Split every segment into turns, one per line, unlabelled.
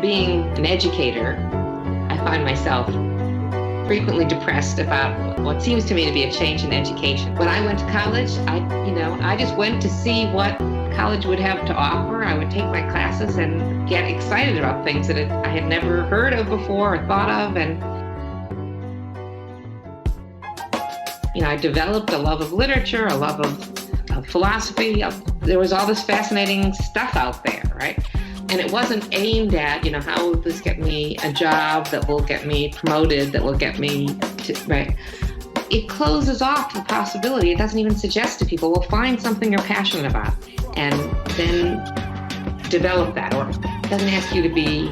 being an educator, I find myself frequently depressed about what seems to me to be a change in education. When I went to college, I just went to see what college would have to offer. I would take my classes and get excited about things that I had never heard of before or thought of. And, I developed a love of literature, a love of philosophy. There was all this fascinating stuff out there, right? And it wasn't aimed at, how will this get me a job that will get me promoted, that will get me to, right? It closes off the possibility. It doesn't even suggest to people, well, find something you're passionate about and then develop that. Or it doesn't ask you to be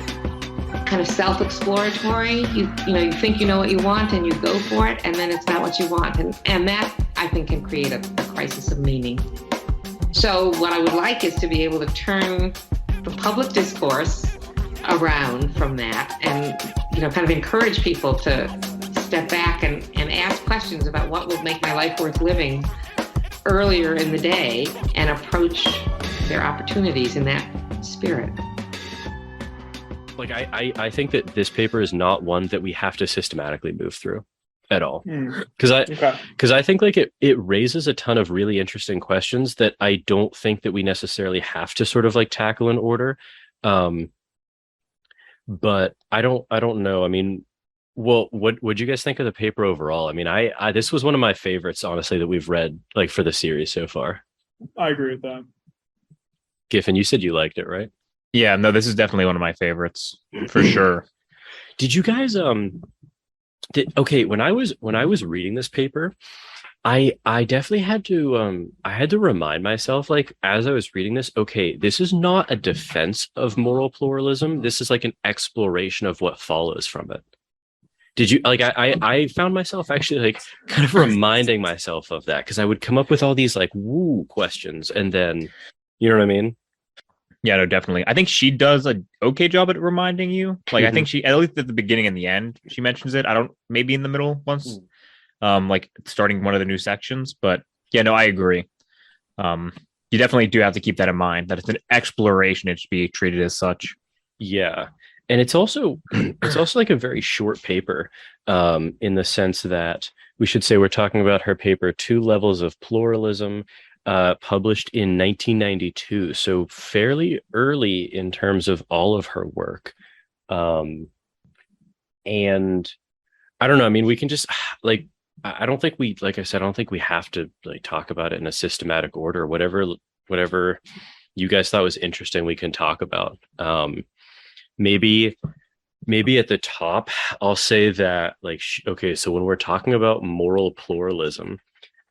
kind of self-exploratory. You think you know what you want and you go for it, and then it's not what you want. And that, I think, can create a crisis of meaning. So what I would like is to be able to turn the public discourse around from that and, kind of encourage people to step back and ask questions about what will make my life worth living earlier in the day and approach their opportunities in that spirit.
Like, I think that this paper is not one that we have to systematically move through at all. Because I think like it raises a ton of really interesting questions that I don't think that we necessarily have to sort of like tackle in order. But I don't know. I mean, well, what'd you guys think of the paper overall? I mean, I this was one of my favorites, honestly, that we've read like for the series so far.
I agree with that.
Giffen, you said you liked it, right?
Yeah, no, this is definitely one of my favorites for sure.
Did you guys when I was reading this paper, I definitely had to remind myself, like, as I was reading this, okay, this is not a defense of moral pluralism. This is like an exploration of what follows from it. Did you like I found myself actually like kind of reminding myself of that, because I would come up with all these like woo questions and then, you know what I mean?
Yeah, no, definitely. I think she does an okay job at reminding you. Like, I think she, at least at the beginning and the end, she mentions it. I don't, maybe in the middle once, like starting one of the new sections. But yeah, no, I agree. You definitely do have to keep that in mind, that it's an exploration. It should be treated as such.
Yeah. And it's also like a very short paper, in the sense that we should say we're talking about her paper, Two Levels of Pluralism, published in 1992, so fairly early in terms of all of her work. And I don't know, I mean, we can just like, I don't think we, like I said, I don't think we have to like talk about it in a systematic order. Whatever you guys thought was interesting, we can talk about. Maybe at the top, I'll say that, like, okay, so when we're talking about moral pluralism,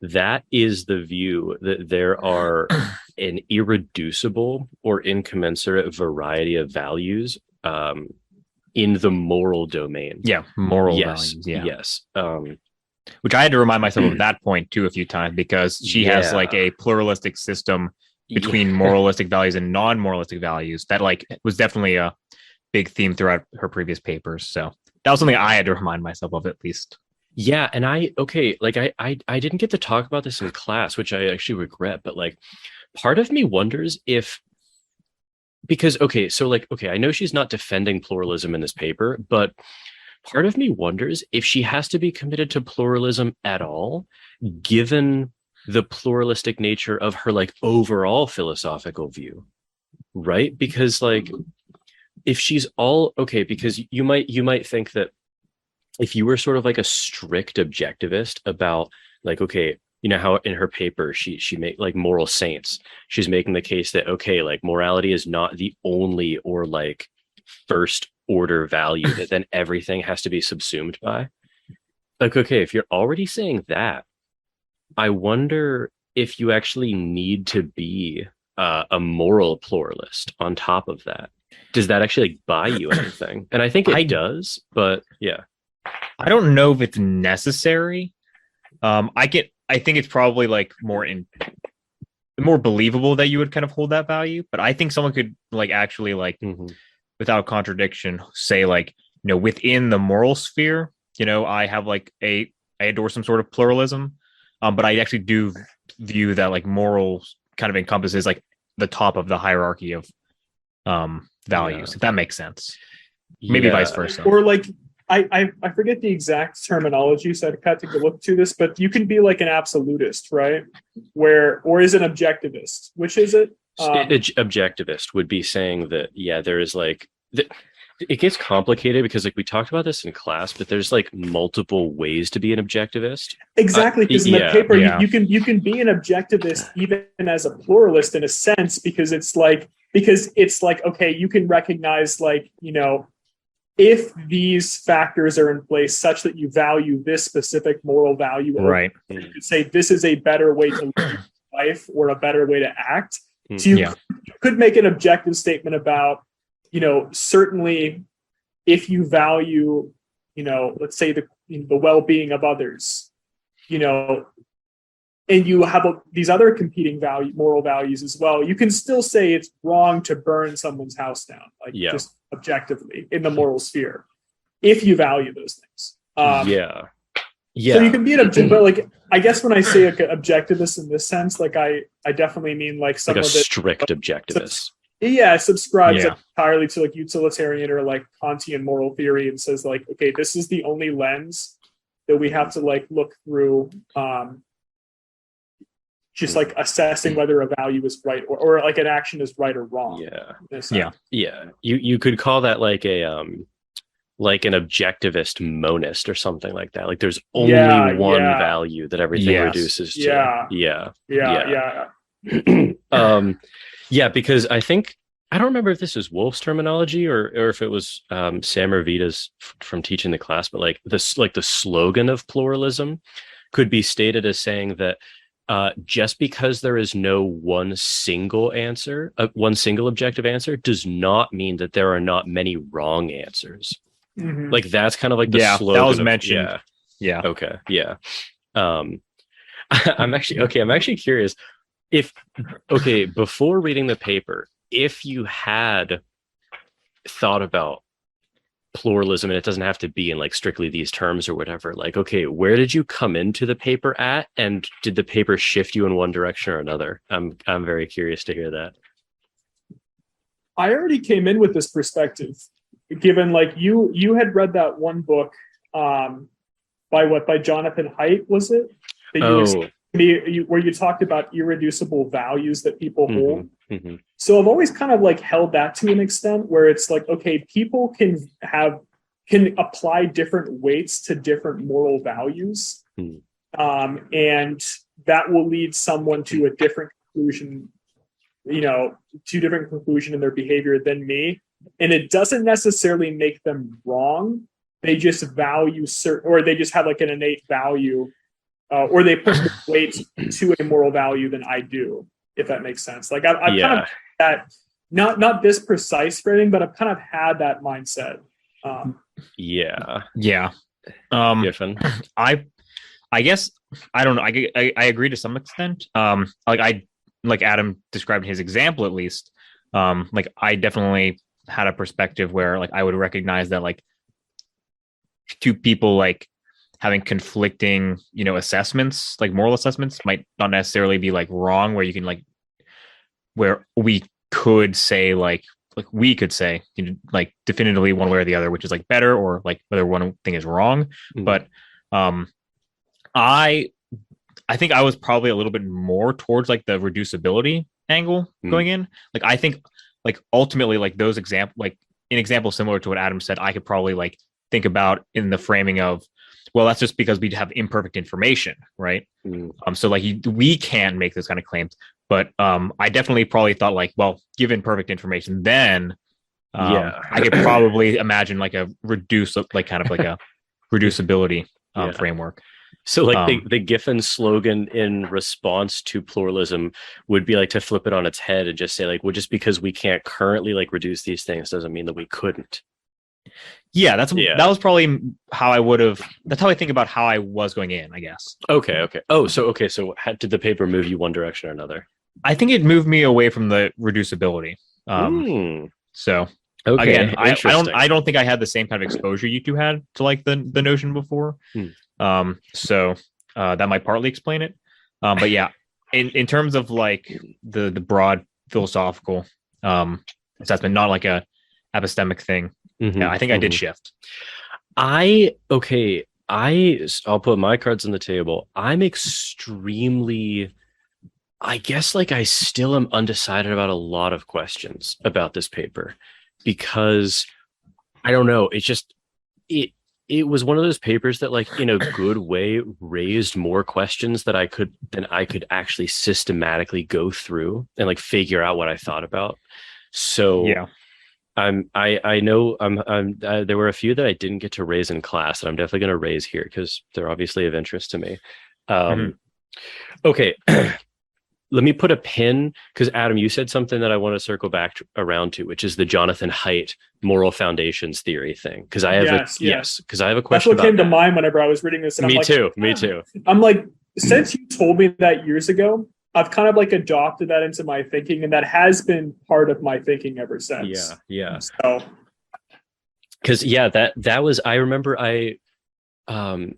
that is the view that there are an irreducible or incommensurate variety of values in the moral domain.
Yeah, moral values. Yeah.
Yes.
Which I had to remind myself of that point too a few times, because she has like a pluralistic system between moralistic values and non-moralistic values that like was definitely a big theme throughout her previous papers. So that was something I had to remind myself of, at least.
Yeah, and I didn't get to talk about this in class, which I actually regret, but like part of me wonders if, because I know she's not defending pluralism in this paper, but part of me wonders if she has to be committed to pluralism at all, given the pluralistic nature of her like overall philosophical view, right? Because like if she's all okay, because you might think that if you were sort of like a strict objectivist about like, okay, you know how in her paper she made like moral saints, she's making the case that, okay, like morality is not the only or like first order value that then everything has to be subsumed by. Like, okay, if you're already saying that, I wonder if you actually need to be a moral pluralist on top of that. Does that actually like buy you anything? And I think it does, but yeah.
I don't know if it's necessary. I think it's probably like more believable that you would kind of hold that value, but I think someone could like actually like without contradiction say like, within the moral sphere, I have like I adore some sort of pluralism, but I actually do view that like morals kind of encompasses like the top of the hierarchy of values,
Yeah.
if that makes sense. Maybe vice versa.
Or like I forget the exact terminology, so I'd have to go look to this, but you can be like an absolutist, right? Or is an objectivist? Which is it?
Objectivist would be saying that, yeah, there is like it gets complicated because like we talked about this in class, but there's like multiple ways to be an objectivist.
Exactly, because in the paper
yeah.
you can be an objectivist even as a pluralist in a sense, because it's like okay, you can recognize like, you know, if these factors are in place such that you value this specific moral value,
Right.
you could say this is a better way to live life or a better way to act. So you could make an objective statement about, you know, certainly if you value, you know, let's say the well-being of others, you know, and you have these other competing moral values as well, you can still say it's wrong to burn someone's house down, like just objectively in the moral sphere, if you value those things.
Yeah.
So you can be an objective, but like, I guess when I say like objectivist in this sense, like I definitely mean like someone
like a strict objectivist.
Subscribes entirely to like utilitarian or like Kantian moral theory and says like, okay, this is the only lens that we have to like look through, just like assessing whether a value is right or like an action is right or wrong.
You could call that like a like an objectivist monist or something like that. Like there's only one value that everything reduces to. Because I think, I don't remember if this is Wolf's terminology or if it was Sam or Vita's from teaching the class, but like this, like the slogan of pluralism could be stated as saying that just because there is no one single answer, one single objective answer, does not mean that there are not many wrong answers.
Mm-hmm.
Like that's kind of like the slogan
that was mentioned.
Okay. Yeah. I'm actually curious if, before reading the paper, if you had thought about pluralism, and it doesn't have to be in like strictly these terms or whatever, like, okay, where did you come into the paper at, and did the paper shift you in one direction or another? I'm very curious to hear that.
I already came in with this perspective, given like you had read that one book by Jonathan Haidt, was it? Where you talked about irreducible values that people hold.
Mm-hmm.
So I've always kind of like held that to an extent where it's like, okay, people can apply different weights to different moral values. And that will lead someone to a different conclusion, you know, to a different conclusion in their behavior than me. And it doesn't necessarily make them wrong. They just value certain, or they just have like an innate value, or they put more weight to a moral value than I do, if that makes sense. Like I've kind of that, not this precise framing, but I've kind of had that mindset.
Giffen.
I guess I don't know. I agree to some extent. Like Adam described in his example, at least. Like I definitely had a perspective where like I would recognize that like two people like having conflicting, you know, assessments, like moral assessments, might not necessarily be like wrong, where you can like, where we could say like we could say, you know, like definitively one way or the other, which is like better, or like whether one thing is wrong. But I think I was probably a little bit more towards like the reducibility angle going in. Like I think like ultimately like those example, like an example similar to what Adam said, I could probably like think about in the framing of, well, that's just because we have imperfect information, right? So like we can make those kind of claims, but I definitely probably thought like, well, given perfect information, then I could probably imagine like a reducibility framework.
So like the Giffen slogan in response to pluralism would be like to flip it on its head and just say like, well, just because we can't currently like reduce these things doesn't mean that we couldn't.
That was probably how I would have. That's how I think about how I was going in, I guess.
Okay. So did the paper move you one direction or another?
I think it moved me away from the reducibility. So again, I don't think I had the same kind of exposure you two had to like the notion before. So that might partly explain it. But yeah, in terms of like the broad philosophical assessment, not like a epistemic thing.
Mhm,
Yeah, I think I did
mhm.
shift.
I'll put my cards on the table. I'm extremely, I guess, like I still am undecided about a lot of questions about this paper because I don't know. It's just it it was one of those papers that, like, in a good way, raised more questions that I could actually systematically go through and like figure out what I thought about. So
Yeah.
I know there were a few that I didn't get to raise in class that I'm definitely going to raise here because they're obviously of interest to me.
Mhm.
Okay, let me put a pin because Adam, you said something that I want to circle back around to, which is the Jonathan Haidt moral foundations theory thing. Because I have
Yes.
because I have a
That's
question
what came
about
to
that.
mind whenever I was reading this. And
Me
I'm like,
too. Me too.
I'm like, since you told me that years ago, I've kind of like adopted that into my thinking, and that has been part of my thinking ever since.
Yeah.
So
Because that was, I remember um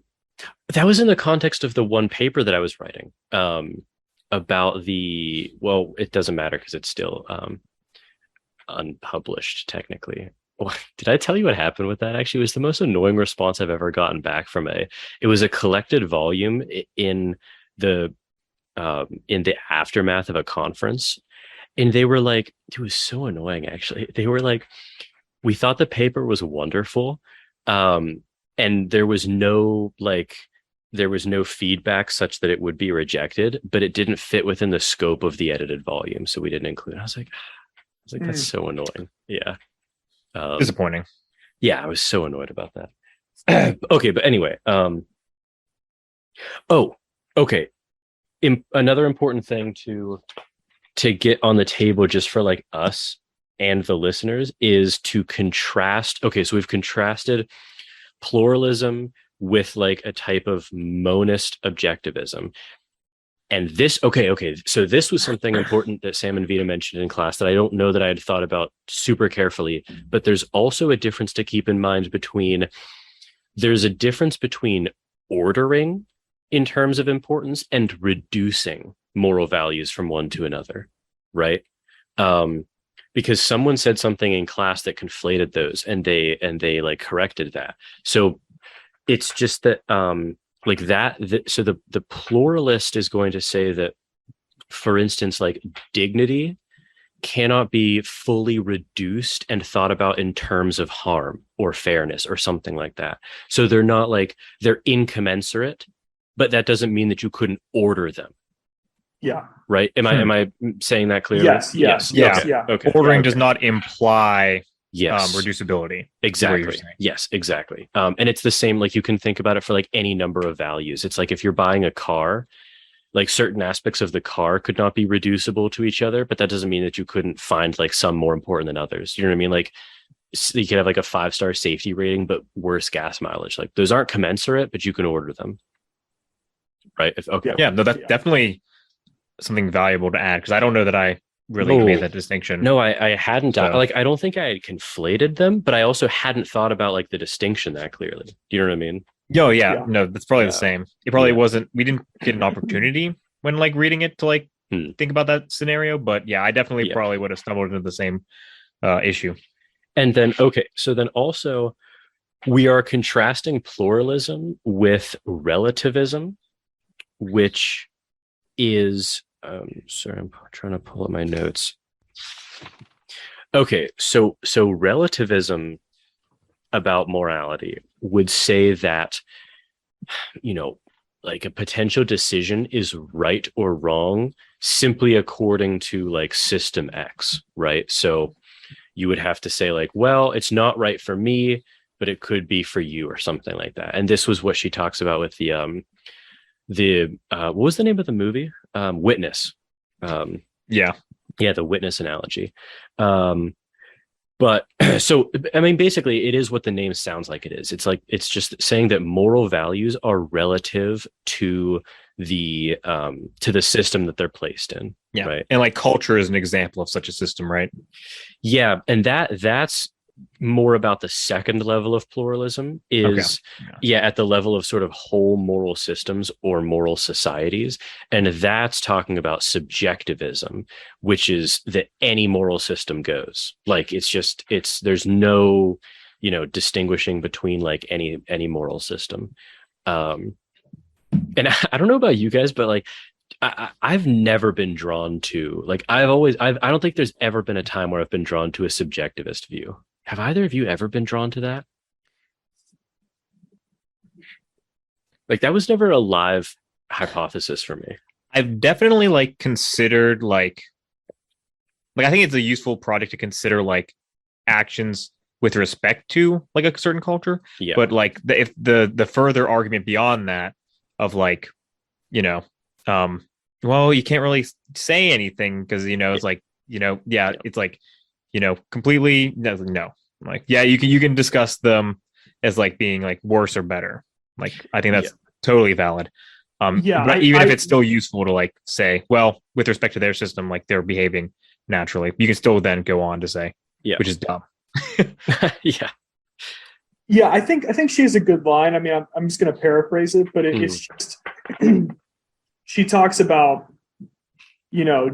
that was in the context of the one paper that I was writing about the, well, it doesn't matter because it's still unpublished technically. Did I tell you what happened with that? Actually, it was the most annoying response I've ever gotten back from it was a collected volume in the aftermath of a conference. And they were like, it was so annoying actually. They were like, we thought the paper was wonderful. And there was no feedback such that it would be rejected, but it didn't fit within the scope of the edited volume. So we didn't include it. I was like, that's so annoying. Yeah.
Disappointing.
Yeah, I was so annoyed about that. Okay, but anyway, oh, okay. Another important thing to get on the table just for like us and the listeners is to contrast. Okay, so we've contrasted pluralism with like a type of monist objectivism. And this, okay. So this was something important that Sam and Vita mentioned in class that I don't know that I had thought about super carefully, but there's also a difference to keep in mind there's a difference between ordering in terms of importance and reducing moral values from one to another, right? Because someone said something in class that conflated those and they like corrected that. So it's just that like so the pluralist is going to say that, for instance, like dignity cannot be fully reduced and thought about in terms of harm or fairness or something like that. So they're incommensurate, but that doesn't mean that you couldn't order them.
yeah.
Right? Am I saying that clearly?
Yes.
Yeah.
Okay.
Ordering
Yeah,
does not imply
Yes.
reducibility.
Exactly. Yes, exactly. And it's the same, like you can think about it for like any number of values. It's like if you're buying a car, like certain aspects of the car could not be reducible to each other, but that doesn't mean that you couldn't find like some more important than others. You know what I mean? Like you could have like a 5-star safety rating, but worse gas mileage. Like those aren't commensurate, but you can order them. Right? Okay.
Yeah, no, that's definitely something valuable to add because I don't know that I really made that distinction.
No, I hadn't.
So.
Like, I don't think I had conflated them, but I also hadn't thought about like the distinction that clearly. Do you know what I mean?
Oh, yeah. No, that's probably the same. It probably
Yeah.
wasn't. We didn't get an opportunity when like reading it to like think about that scenario, but yeah, I definitely probably would have stumbled into the same issue.
And then, okay, so then also we are contrasting pluralism with relativism, which is sorry, I'm trying to pull up my notes. Okay, so relativism about morality would say that, you know, like a potential decision is right or wrong simply according to like system X, right? So you would have to say like, well, it's not right for me, but it could be for you or something like that. And this was what she talks about with the what was the name of the movie? Witness.
Yeah,
the Witness analogy. But so I mean, basically, it is what the name sounds like it is. It's like it's just saying that moral values are relative to the system that they're placed in.
Yeah,
right.
And like culture is an example of such a system, right?
Yeah, and that's more about the second level of pluralism is at the level of sort of whole moral systems or moral societies, and that's talking about subjectivism, which is that any moral system goes, like, there's no, distinguishing between like any moral system. And I don't know about you guys, but like I've never been drawn to, like, I don't think there's ever been a time where I've been drawn to a subjectivist view. Have either of you ever been drawn to that? Like, that was never a live hypothesis for me.
I've definitely like considered like I think it's a useful project to consider like actions with respect to like a certain culture.
Yeah.
But like if the further argument beyond that of like, well, you can't really say anything because it's like, it's like, completely no. Like, yeah, you can discuss them as like being like worse or better. Like, I think that's totally valid. But even if it's still useful to like say, well, with respect to their system, like they're behaving naturally, you can still then go on to say, which is dumb.
Yeah, I think she has a good line. I mean, I'm just going to paraphrase it, but it's just she talks about,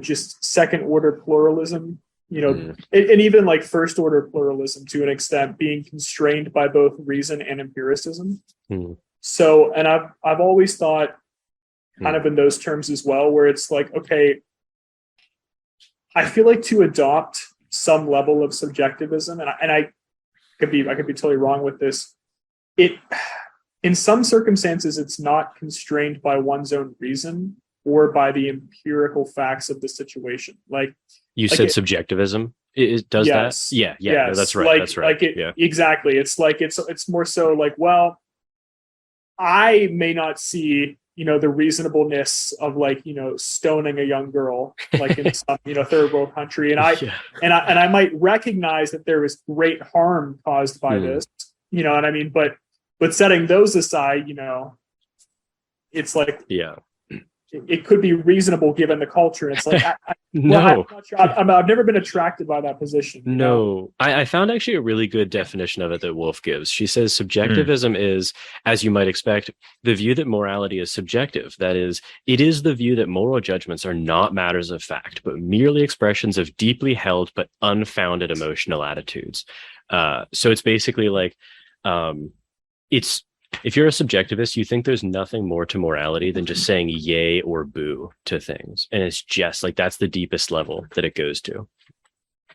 just second order pluralism, and even like first order pluralism to an extent being constrained by both reason and empiricism. So, and I've always thought kind of in those terms as well, where it's like, okay, I feel like to adopt some level of subjectivism, and I could be totally wrong with this. In some circumstances, it's not constrained by one's own reason or by the empirical facts of the situation. Like
you said, subjectivism does that. Yeah. No, that's right. That's right.
Exactly. It's like it's more so like, well, I may not see the reasonableness of like stoning a young girl like in some third world country, and I might recognize that there is great harm caused by this, what I mean, but setting those aside, it's like it could be reasonable given the culture. It's like I'm not sure. I've never been attracted by that position.
No, I found actually a really good definition of it that Wolf gives. She says subjectivism is, as you might expect, the view that morality is subjective. That is, it is the view that moral judgments are not matters of fact, but merely expressions of deeply held but unfounded emotional attitudes. So it's basically like, if you're a subjectivist, you think there's nothing more to morality than just saying yay or boo to things. And it's just like, that's the deepest level that it goes to.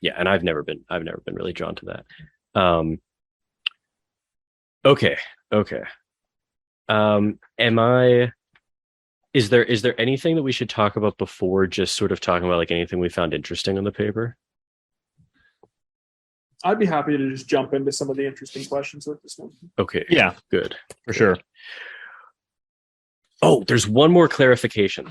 Yeah. And I've never been really drawn to that. Okay. Is there anything that we should talk about before just sort of talking about like anything we found interesting on the paper?
I'd be happy to just jump into some of the interesting questions with this one.
Okay.
Yeah,
good.
For sure.
Oh, there's one more clarification.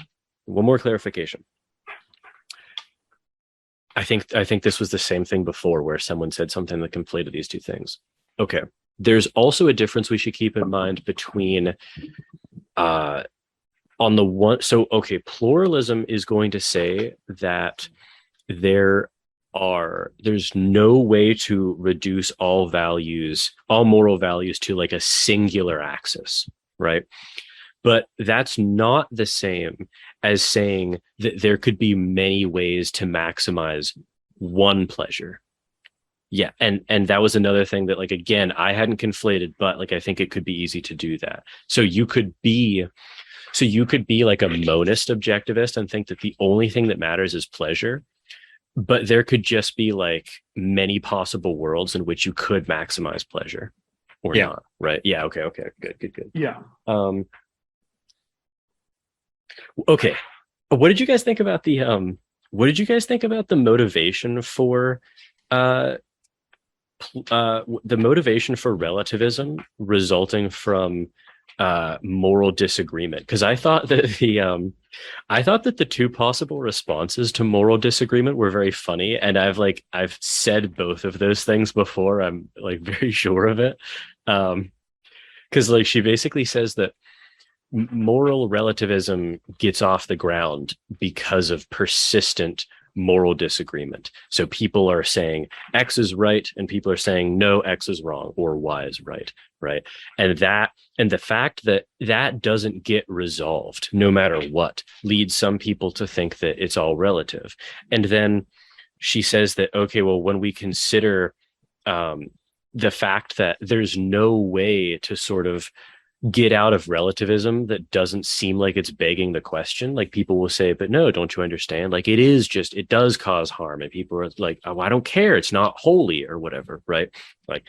I think this was the same thing before where someone said something that conflated these two things. Okay. There's also a difference we should keep in mind between pluralism is going to say that there's no way to reduce all moral values to like a singular axis, right? But that's not the same as saying that there could be many ways to maximize one pleasure. Yeah, and that was another thing that, like, again, I hadn't conflated, but like I think it could be easy to do that. So you could be like a monist objectivist and think that the only thing that matters is pleasure. But there could just be like many possible worlds in which you could maximize pleasure or not, right? Yeah. Okay. Good.
Yeah.
Okay. What did you guys think about the motivation for relativism resulting from moral disagreement? Because I thought that the two possible responses to moral disagreement were very funny, and I've said both of those things before. I'm like very sure of it, because like she basically says that moral relativism gets off the ground because of persistent moral disagreement. So people are saying X is right and people are saying no, X is wrong or Y is right, right? And the fact that that doesn't get resolved no matter what leads some people to think that it's all relative. And then she says that, okay, well, when we consider the fact that there's no way to sort of get out of relativism that doesn't seem like it's begging the question, like people will say, but no, don't you understand? Like it does cause harm. And people are like, oh, I don't care. It's not holy or whatever, right? Like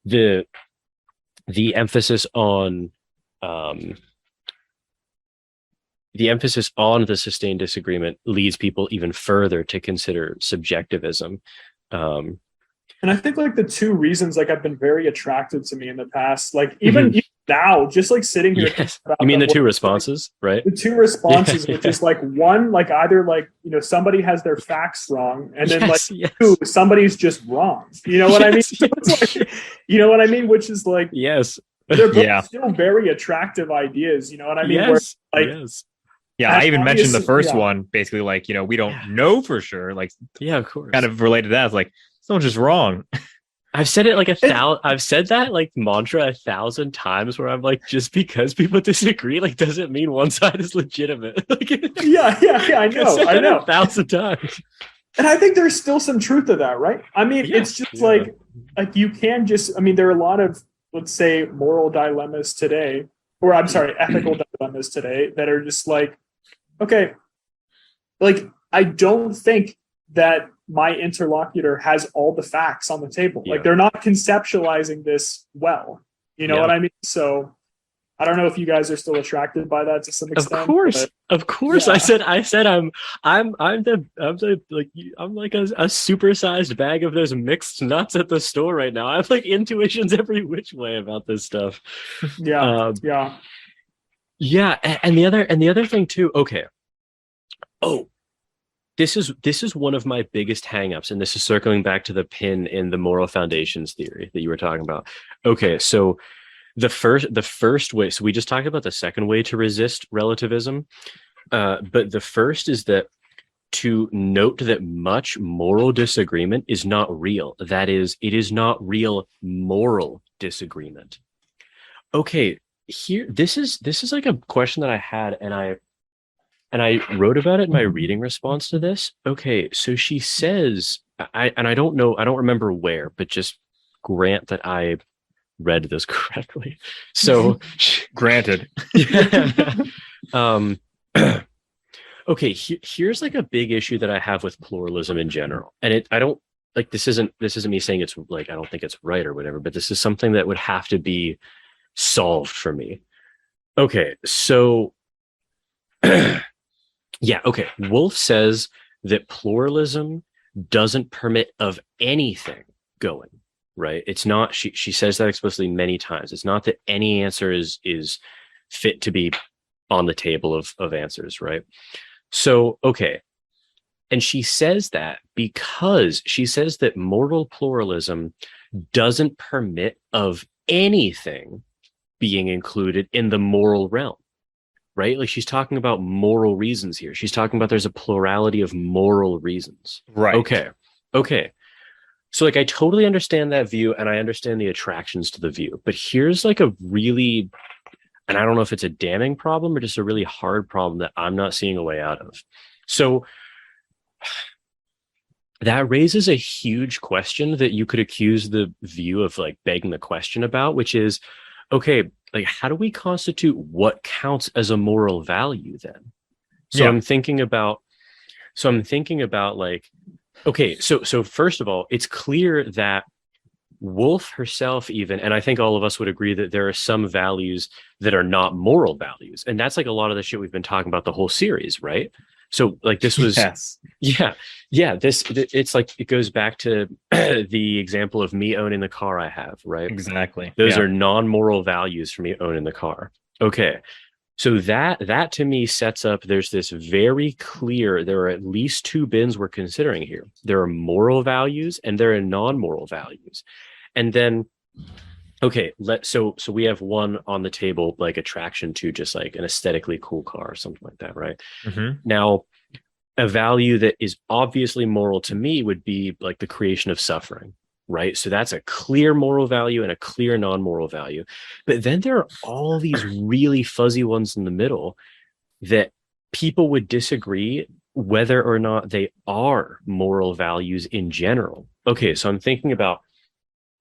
the emphasis on the sustained disagreement leads people even further to consider subjectivism.
And I think like the two reasons like have been very attractive to me in the past, like even now, just like sitting here.
Yes. You mean the two responses, right?
The two responses, which is like one, like either like, you know, somebody has their facts wrong, and then two, somebody's just wrong. You know what I mean? So it's like, you know what I mean? Which is like,
yes,
they're both still very attractive ideas. You know what I mean?
Yes.
Where, like,
yeah, I even mentioned the first one, basically, like, you know, we don't know for sure. Like,
yeah, of course.
Kind of related to that. It's like, someone's just wrong.
I've said it like I've said that like mantra 1,000 times where I'm like, just because people disagree, like, doesn't mean one side is legitimate. Like,
yeah, I know.
1,000 times.
And I think there's still some truth to that, right? I mean, it's just like you can just, I mean, there are a lot of, let's say, moral dilemmas today, or I'm sorry, ethical dilemmas today that are just like, okay, like, I don't think that my interlocutor has all the facts on the table. Like, they're not conceptualizing this well. You know what I mean? So I don't know if you guys are still attracted by that to some extent.
Of course. Yeah. I said I'm like a supersized bag of those mixed nuts at the store right now. I have like intuitions every which way about this stuff.
Yeah.
And the other thing too. Okay. Oh, this is one of my biggest hangups, and this is circling back to the pin in the moral foundations theory that you were talking about. Okay, so the first way, so we just talked about the second way to resist relativism, but the first is that to note that much moral disagreement is not real. That is, it is not real moral disagreement. Okay, here this is like a question that I had, and I wrote about it in my reading response to this. Okay, so she says, I don't remember where, but just grant that I read this correctly. So
granted.
Okay, here's like a big issue that I have with pluralism in general. And I don't like, this isn't me saying it's like, I don't think it's right or whatever, but this is something that would have to be solved for me. Okay, so yeah, okay. Wolf says that pluralism doesn't permit of anything going, right? It's not, she says that explicitly many times. It's not that any answer is fit to be on the table of answers, right? So, okay. And she says that because she says that moral pluralism doesn't permit of anything being included in the moral realm. Right? Like, she's talking about moral reasons here. She's talking about there's a plurality of moral reasons.
Right.
Okay. So like, I totally understand that view, and I understand the attractions to the view, but here's like a really, and I don't know if it's a damning problem or just a really hard problem that I'm not seeing a way out of. So that raises a huge question that you could accuse the view of like begging the question about, which is, okay, like, how do we constitute what counts as a moral value then? So I'm thinking about like, okay, so first of all, it's clear that Woolf herself even, and I think all of us would agree that there are some values that are not moral values. And that's like a lot of the shit we've been talking about the whole series, right? So like, this was, it's like, it goes back to the example of me owning the car I have, right?
Exactly.
Those are non-moral values for me owning the car. Okay. So that to me sets up, there's this very clear, there are at least two bins we're considering here. There are moral values and there are non-moral values. And then, okay, so we have one on the table, like attraction to just like an aesthetically cool car or something like that, right?
Mm-hmm.
Now, a value that is obviously moral to me would be like the creation of suffering, right? So that's a clear moral value and a clear non-moral value. But then there are all these really fuzzy ones in the middle that people would disagree whether or not they are moral values in general. Okay, so I'm thinking about,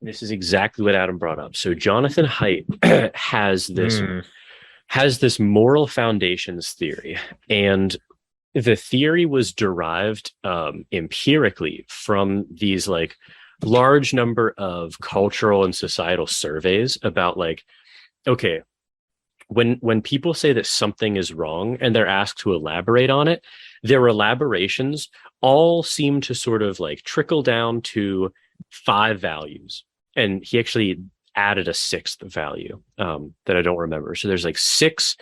this is exactly what Adam brought up. So Jonathan Haidt has this moral foundations theory, and the theory was derived empirically from these like large number of cultural and societal surveys about like, okay, when people say that something is wrong and they're asked to elaborate on it, their elaborations all seem to sort of like trickle down to 5 values. And he actually added a 6th value that I don't remember. So there's like 6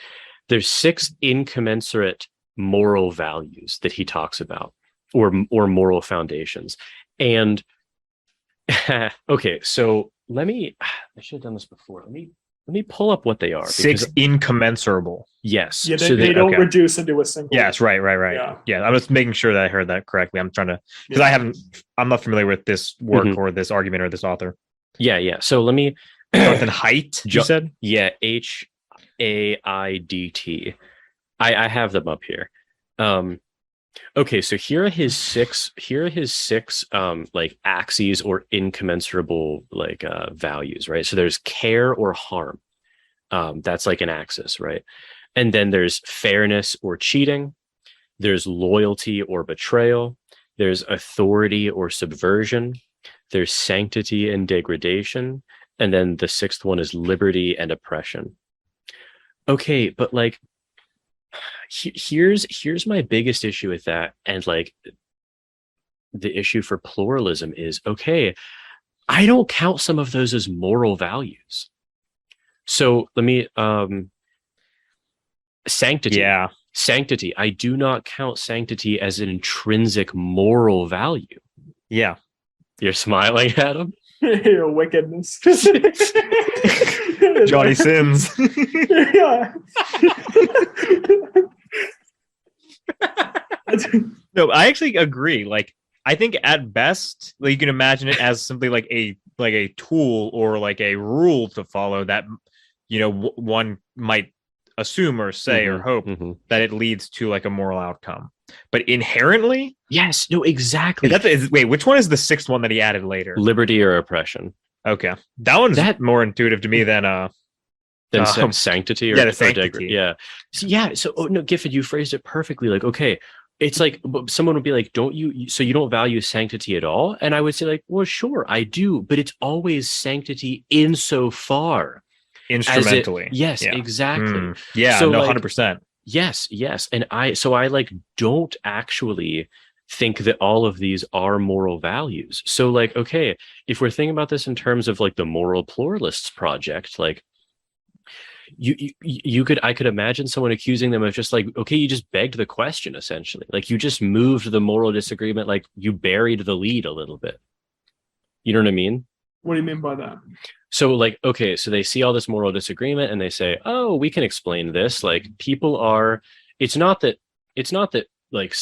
incommensurate moral values that he talks about, or moral foundations. And okay, so I should have done this before. Let me pull up what they are.
6 incommensurable.
Yes.
Yeah,
so
they don't reduce into a single.
Yes, right. Yeah, I'm just making sure that I heard that correctly. I'm trying to, because I'm not familiar with this work or this argument or this author.
Yeah. So let me
Jonathan Haidt, you said?
Yeah, Haidt. I have them up here. Okay, so here are his six like axes or incommensurable like values, right? So there's care or harm. That's like an axis, right? And then there's fairness or cheating. There's loyalty or betrayal. There's authority or subversion. There's sanctity and degradation. And then the 6th one is liberty and oppression. Okay, but like, here's my biggest issue with that, and like the issue for pluralism is, okay, I don't count some of those as moral values. So let me sanctity.
Yeah.
Sanctity. I do not count sanctity as an intrinsic moral value.
Yeah.
You're smiling, Adam?
Your wickedness.
Johnny Sins.
Yeah.
No, I actually agree. Like, I think at best, like, you can imagine it as simply like a tool or like a rule to follow that, you know, one might assume or say or hope that it leads to like a moral outcome. But inherently,
yes, no, exactly.
Wait, which one is the 6th one that he added later?
Liberty or oppression.
Okay, that one's more intuitive to me than
sanctity or,
the sanctity.
So no, Gifford, you phrased it perfectly. Like, okay, it's like someone would be like, so you don't value sanctity at all? And I would say like, well, sure, I do, but it's always sanctity insofar.
Instrumentally.
Yes, exactly.
Yeah,
so,
no,
like,
100%.
Yes. And I like don't actually think that all of these are moral values. So like, okay, if we're thinking about this in terms of like the Moral Pluralists Project, like I could imagine someone accusing them of just like, okay, you just begged the question essentially. Like you just moved the moral disagreement, like you buried the lead a little bit. You know what I mean?
What do you mean by that?
So like, okay, so they see all this moral disagreement and they say, oh, we can explain this. Like it's not that like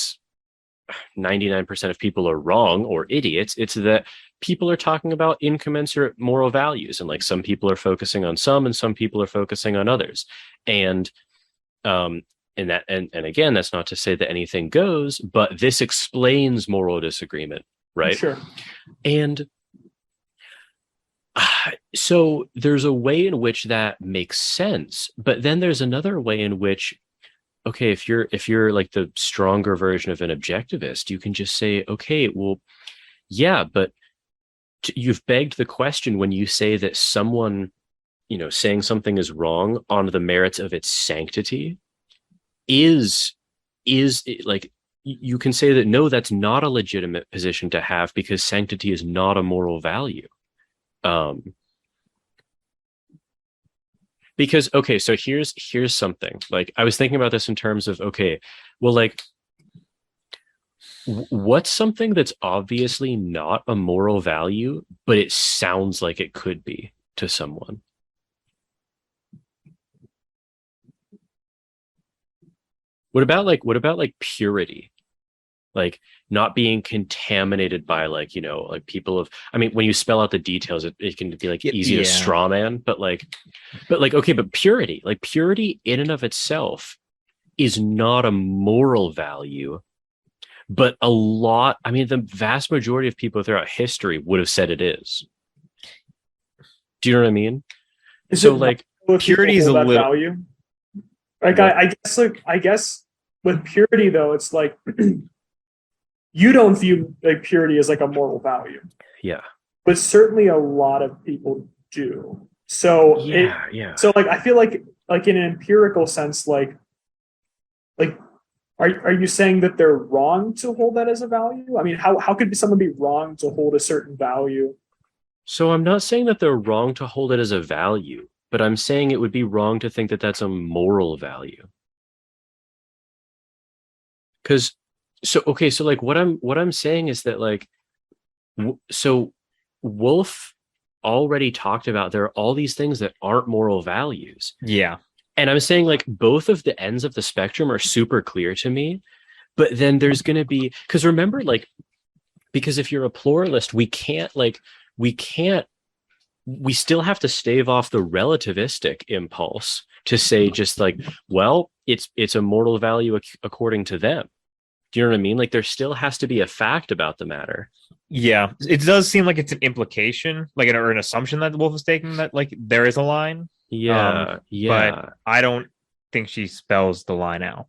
99% of people are wrong or idiots. It's that people are talking about incommensurate moral values. And like some people are focusing on some and some people are focusing on others. And again, that's not to say that anything goes, but this explains moral disagreement, right?
Sure.
And so there's a way in which that makes sense, but then there's another way in which, okay, if you're like the stronger version of an objectivist, you can just say, okay, well, yeah, but you've begged the question when you say that someone, you know, saying something is wrong on the merits of its sanctity is like, you can say that, no, that's not a legitimate position to have because sanctity is not a moral value. Because, okay, so here's something. Like, I was thinking about this in terms of, okay, well, like, what's something that's obviously not a moral value, but it sounds like it could be to someone? What about like purity? like not being contaminated by like, you know, like people of, I mean, when you spell out the details, it can be like easy to straw man, but like, okay, but purity in and of itself is not a moral value, but I mean, the vast majority of people throughout history would have said it is. Do you know what I mean? So like
purity is a little value. Like I guess with purity though, it's like you don't view like purity as like a moral value.
Yeah.
But certainly a lot of people do. So So like I feel like in an empirical sense, like are you saying that they're wrong to hold that as a value? I mean, how could someone be wrong to hold a certain value?
So I'm not saying that they're wrong to hold it as a value, but I'm saying it would be wrong to think that that's a moral value. Because so like what I'm saying is that like so Wolf already talked about there are all these things that aren't moral values.
Yeah.
And I'm saying like both of the ends of the spectrum are super clear to me, but then there's going to be, because remember, like, because if you're a pluralist, we still have to stave off the relativistic impulse to say just like, well, it's a moral value according to them. Do you know what I mean? Like there still has to be a fact about the matter.
Yeah, it does seem like it's an implication, like or an assumption that Wolf is taking that like there is a line.
Yeah.
But I don't think she spells the line out.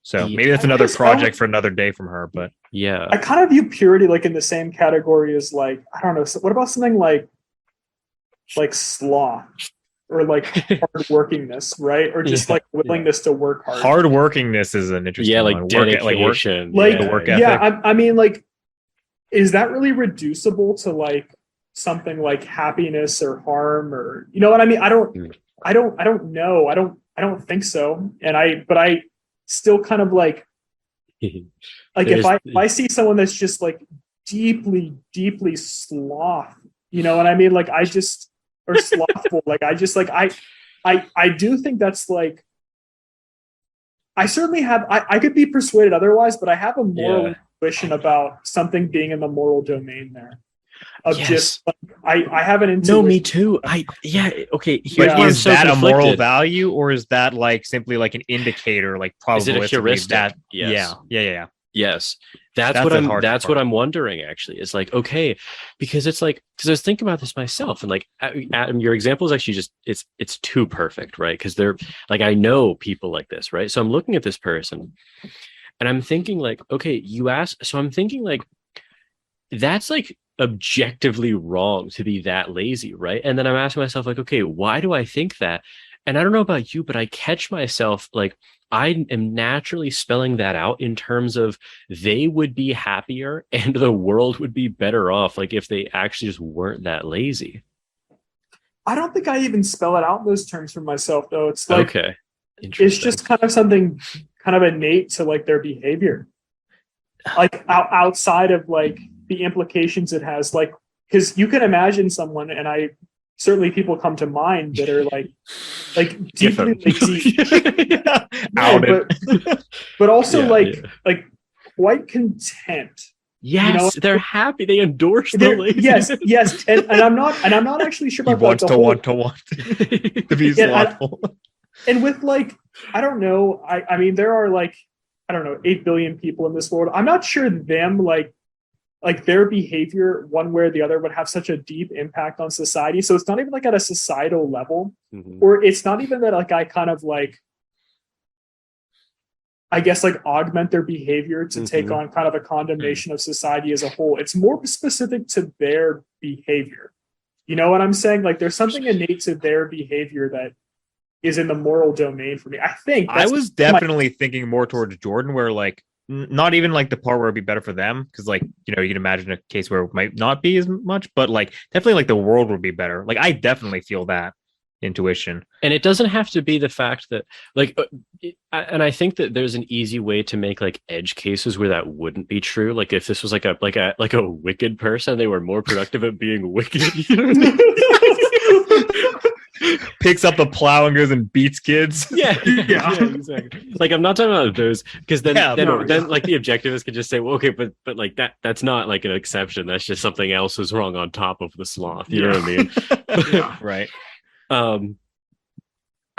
So maybe that's another project for another day from her. But
yeah,
I kind of view purity like in the same category as like, I don't know. What about something like sloth or like hardworkingness, right? Or just like willingness to work hard.
Hardworkingness is an interesting
like
one.
dedication,
work ethic.
Yeah, I mean, like, is that really reducible to like something like happiness or harm, or you know what I mean? I don't know. I don't think so. But I still kind of like if I see someone that's just like deeply sloth, you know what I mean? Like or slothful. Like I do think that's like, I certainly have, I could be persuaded otherwise, but I have a moral intuition about something being in the moral domain there. Just like, I have an intuition.
No, me too. Okay.
But is that a moral value, or is that like simply like an indicator, like probably
is it a heuristic?
That,
yes.
Yeah.
Yes. That's what I'm wondering actually. Is like, okay, because it's like, because I was thinking about this myself, and like Adam, your example is actually just it's too perfect, right? Because they're like, I know people like this, right? So I'm looking at this person and I'm thinking like, okay, you asked, so I'm thinking like, that's like objectively wrong to be that lazy, right? And then I'm asking myself like, okay, why do I think that? And I don't know about you, but I catch myself like, I am naturally spelling that out in terms of they would be happier and the world would be better off, like if they actually just weren't that lazy.
I don't think I even spell it out in those terms for myself, though. It's like,
okay,
it's just kind of something kind of innate to like their behavior, like outside of like the implications it has, like, because you can imagine someone, and certainly people come to mind that are like deeply lazy, but also like quite content.
Yes, you know? They're happy. They endorse the lazy.
Yes, and I'm not actually sure about
he wants to be slothful.
And with like, I don't know. I mean, there are like, I don't know, 8 billion people in this world. I'm not sure them like their behavior one way or the other would have such a deep impact on society. So it's not even like at a societal level, or it's not even that like I kind of like, I guess like augment their behavior to take on kind of a condemnation of society as a whole. It's more specific to their behavior. You know what I'm saying? Like there's something innate to their behavior that is in the moral domain for me. I think
I was definitely thinking more towards Jordan, where like, not even like the part where it'd be better for them, because like, you know, you can imagine a case where it might not be as much, but like definitely like the world would be better. Like I definitely feel that intuition. And
it doesn't have to be the fact that like, and I think that there's an easy way to make like edge cases where that wouldn't be true. Like if this was like a wicked person, they were more productive at being wicked.
picks up the plow and goes and beats kids.
Yeah,
Yeah.
exactly. Like I'm not talking about those because then
Yeah,
then like the objectivist could just say, well, okay, but like that's not like an exception. That's just something else is wrong on top of the sloth. You know what I mean?
Yeah.
Right.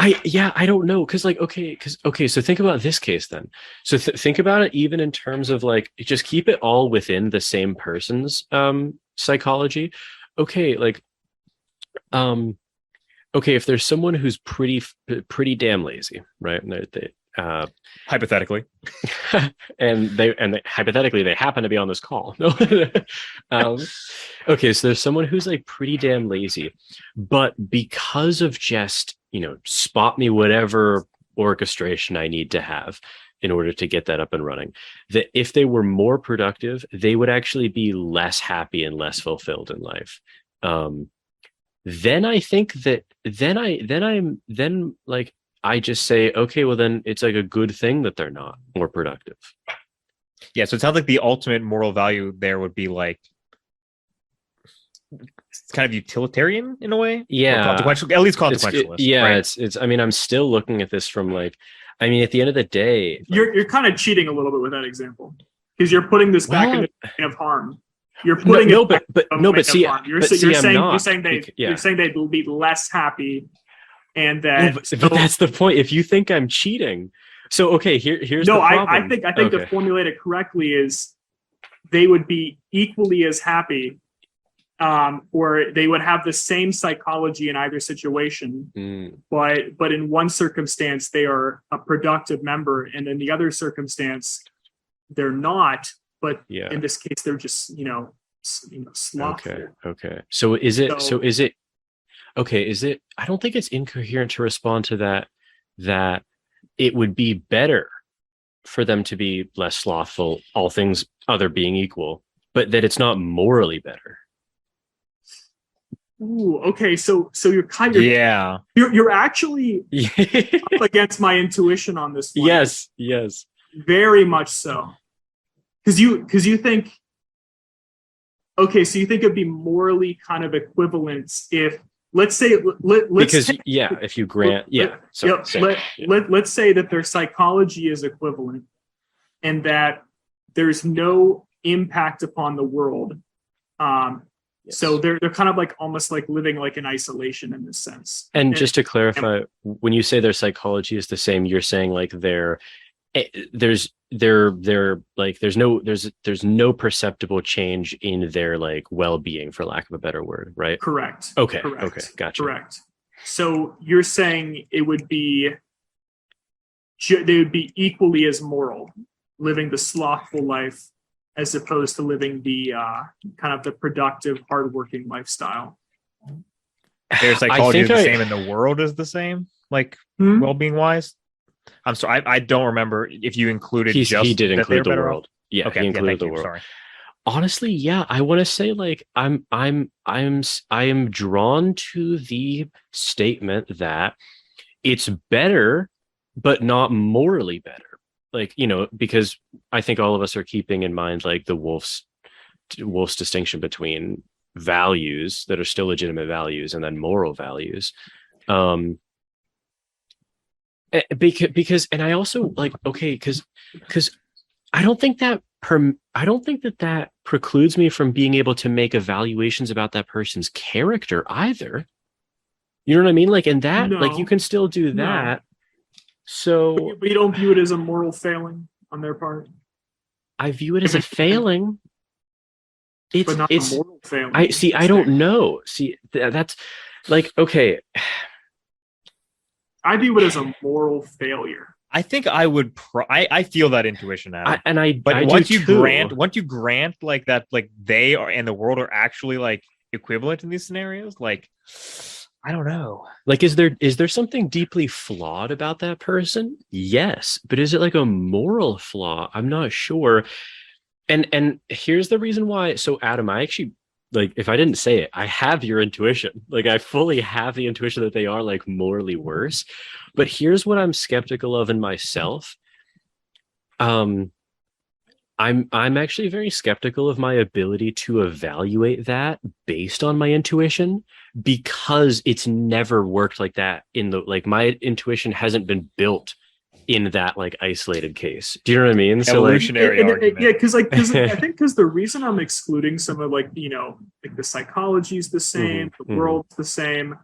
I don't know because so think about this case then. So think about it even in terms of like just keep it all within the same person's psychology. Okay, like okay, if there's someone who's pretty damn lazy, right?
Hypothetically.
and they hypothetically they happen to be on this call. No. Okay, so there's someone who's like pretty damn lazy, but because of just, spot me whatever orchestration I need to have in order to get that up and running, that if they were more productive, they would actually be less happy and less fulfilled in life. Then I think that then I just say, okay, well then it's like a good thing that they're not more productive.
Yeah, so it sounds like the ultimate moral value there would be like it's kind of utilitarian in a way.
Yeah,
consequential, at least consequentialist.
Right?
It's
I mean, I'm still looking at this from like, I mean, at the end of the day,
You're kind of cheating a little bit with that example because you're putting this back into the domain of harm. You're putting
but see,
you're saying they'd be less happy, and that.
But that's the point. If you think I'm cheating, so okay, here's
no.
The problem.
I think to formulate it correctly is they would be equally as happy, or they would have the same psychology in either situation. But in one circumstance they are a productive member, and in the other circumstance they're not. But in this case, they're just slothful.
Okay. So is it? Okay. Is it? I don't think it's incoherent to respond to that. That it would be better for them to be less slothful, all things other being equal, but that it's not morally better.
Ooh. Okay. So you're kind of You're actually up against my intuition on this one.
Yes.
Very much so. Because you think, okay, so you think it'd be morally kind of equivalent if, let's say,
if you grant,
let's say that their psychology is equivalent, and that there's no impact upon the world. So they're kind of like almost like living like in isolation in this sense.
And just to clarify, when you say their psychology is the same, you're saying like there's no perceptible change in their like well-being, for lack of a better word, right?
Correct.
Okay.
Correct.
Okay. Gotcha.
Correct. So you're saying they would be equally as moral, living the slothful life as opposed to living the kind of the productive, hardworking lifestyle.
Their psychology is the same, and the world is the same, like well-being wise. I'm sorry, I don't remember if you included. He did include the world.
Off. Yeah, okay, he included the world. Sorry. Honestly, yeah, I want to say like I am drawn to the statement that it's better, but not morally better. Like, because I think all of us are keeping in mind like the Wolf's distinction between values that are still legitimate values and then moral values. Because and I also like, okay, because I don't think that precludes me from being able to make evaluations about that person's character either. You know what I mean? Like, in that, like, you can still do that. So,
but you don't view it as a moral failing on their part.
I view it as a failing. It's
a moral failing.
I don't know. See, that's like, okay.
I view it as a moral failure.
I think I would. I feel that intuition now.
But
once you grant like that, like they are and the world are actually like equivalent in these scenarios, like I don't know.
Like, is there something deeply flawed about that person? Yes, but is it like a moral flaw? I'm not sure. And here's the reason why. So, Adam, I actually, like, if I didn't say it, I have your intuition. Like, I fully have the intuition that they are like morally worse. But here's what I'm skeptical of in myself. I'm actually very skeptical of my ability to evaluate that based on my intuition, because it's never worked like that in the like my intuition hasn't been built in that like isolated case. Do you know what I mean? So like
Evolutionary argument.
Yeah, because I think because the reason I'm excluding some of like like the psychology is the same, the world's the same,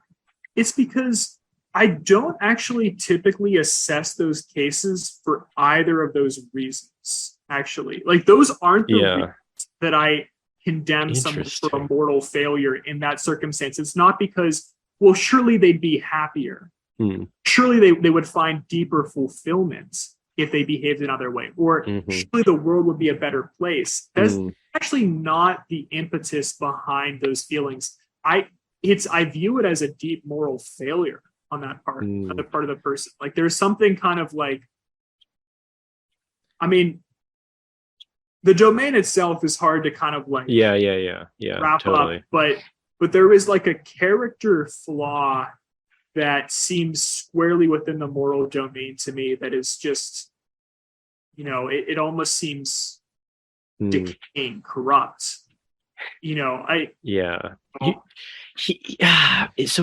it's because I don't actually typically assess those cases for either of those reasons. Actually, like those aren't the reasons that I condemn someone for a moral failure in that circumstance. It's not because, well, surely they'd be happier. Surely they would find deeper fulfillment if they behaved another way, or surely the world would be a better place. That's actually not the impetus behind those feelings. I view it as a deep moral failure on that part, on the part of the person. Like there's something kind of like, I mean, the domain itself is hard to kind of like wrap
totally.
up, but there is like a character flaw that seems squarely within the moral domain to me that is just, it almost seems decaying, corrupt.
So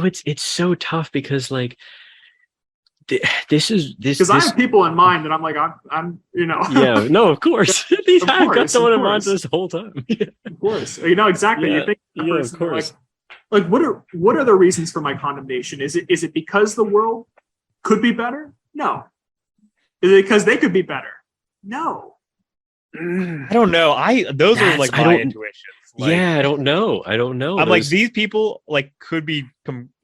it's so tough because like this
because I have people in mind that I'm like I'm
yeah, no, of course. I've got someone in mind this whole time.
Of course, exactly. You think
of course.
Like what are the reasons for my condemnation? Is it because the world could be better? No. Is it because they could be better? No.
I don't know. Those are like my intuitions. Like,
I don't know.
I'm like, these people like could be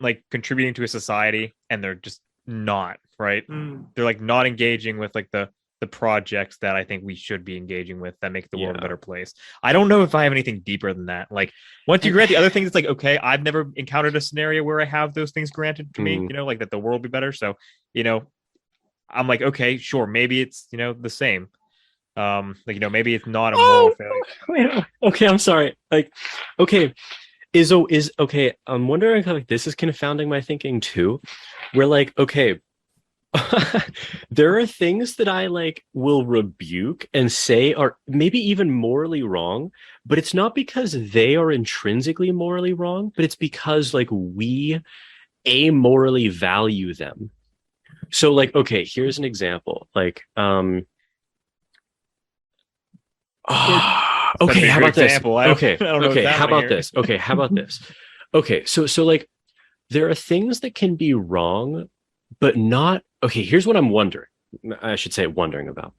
like contributing to a society, and they're just not, right? They're like not engaging with like the projects that I think we should be engaging with that make the world a better place. I don't know if I have anything deeper than that. Like once you grant the other things, it's like, okay, I've never encountered a scenario where I have those things granted to me, like that the world will be better. So, I'm like, okay, sure, maybe it's, the same. Maybe it's not a moral failure.
Okay, I'm sorry. Like, okay, is okay. I'm wondering how like this is confounding my thinking too. Where like, okay, there are things that I like will rebuke and say are maybe even morally wrong, but it's not because they are intrinsically morally wrong, but it's because like we amorally value them. So like, okay, here's an example. Like, okay, how about this? Okay, how about this? Okay, how about this? Okay, so like there are things that can be wrong, but not okay. Here's what I'm wondering. I should say wondering about.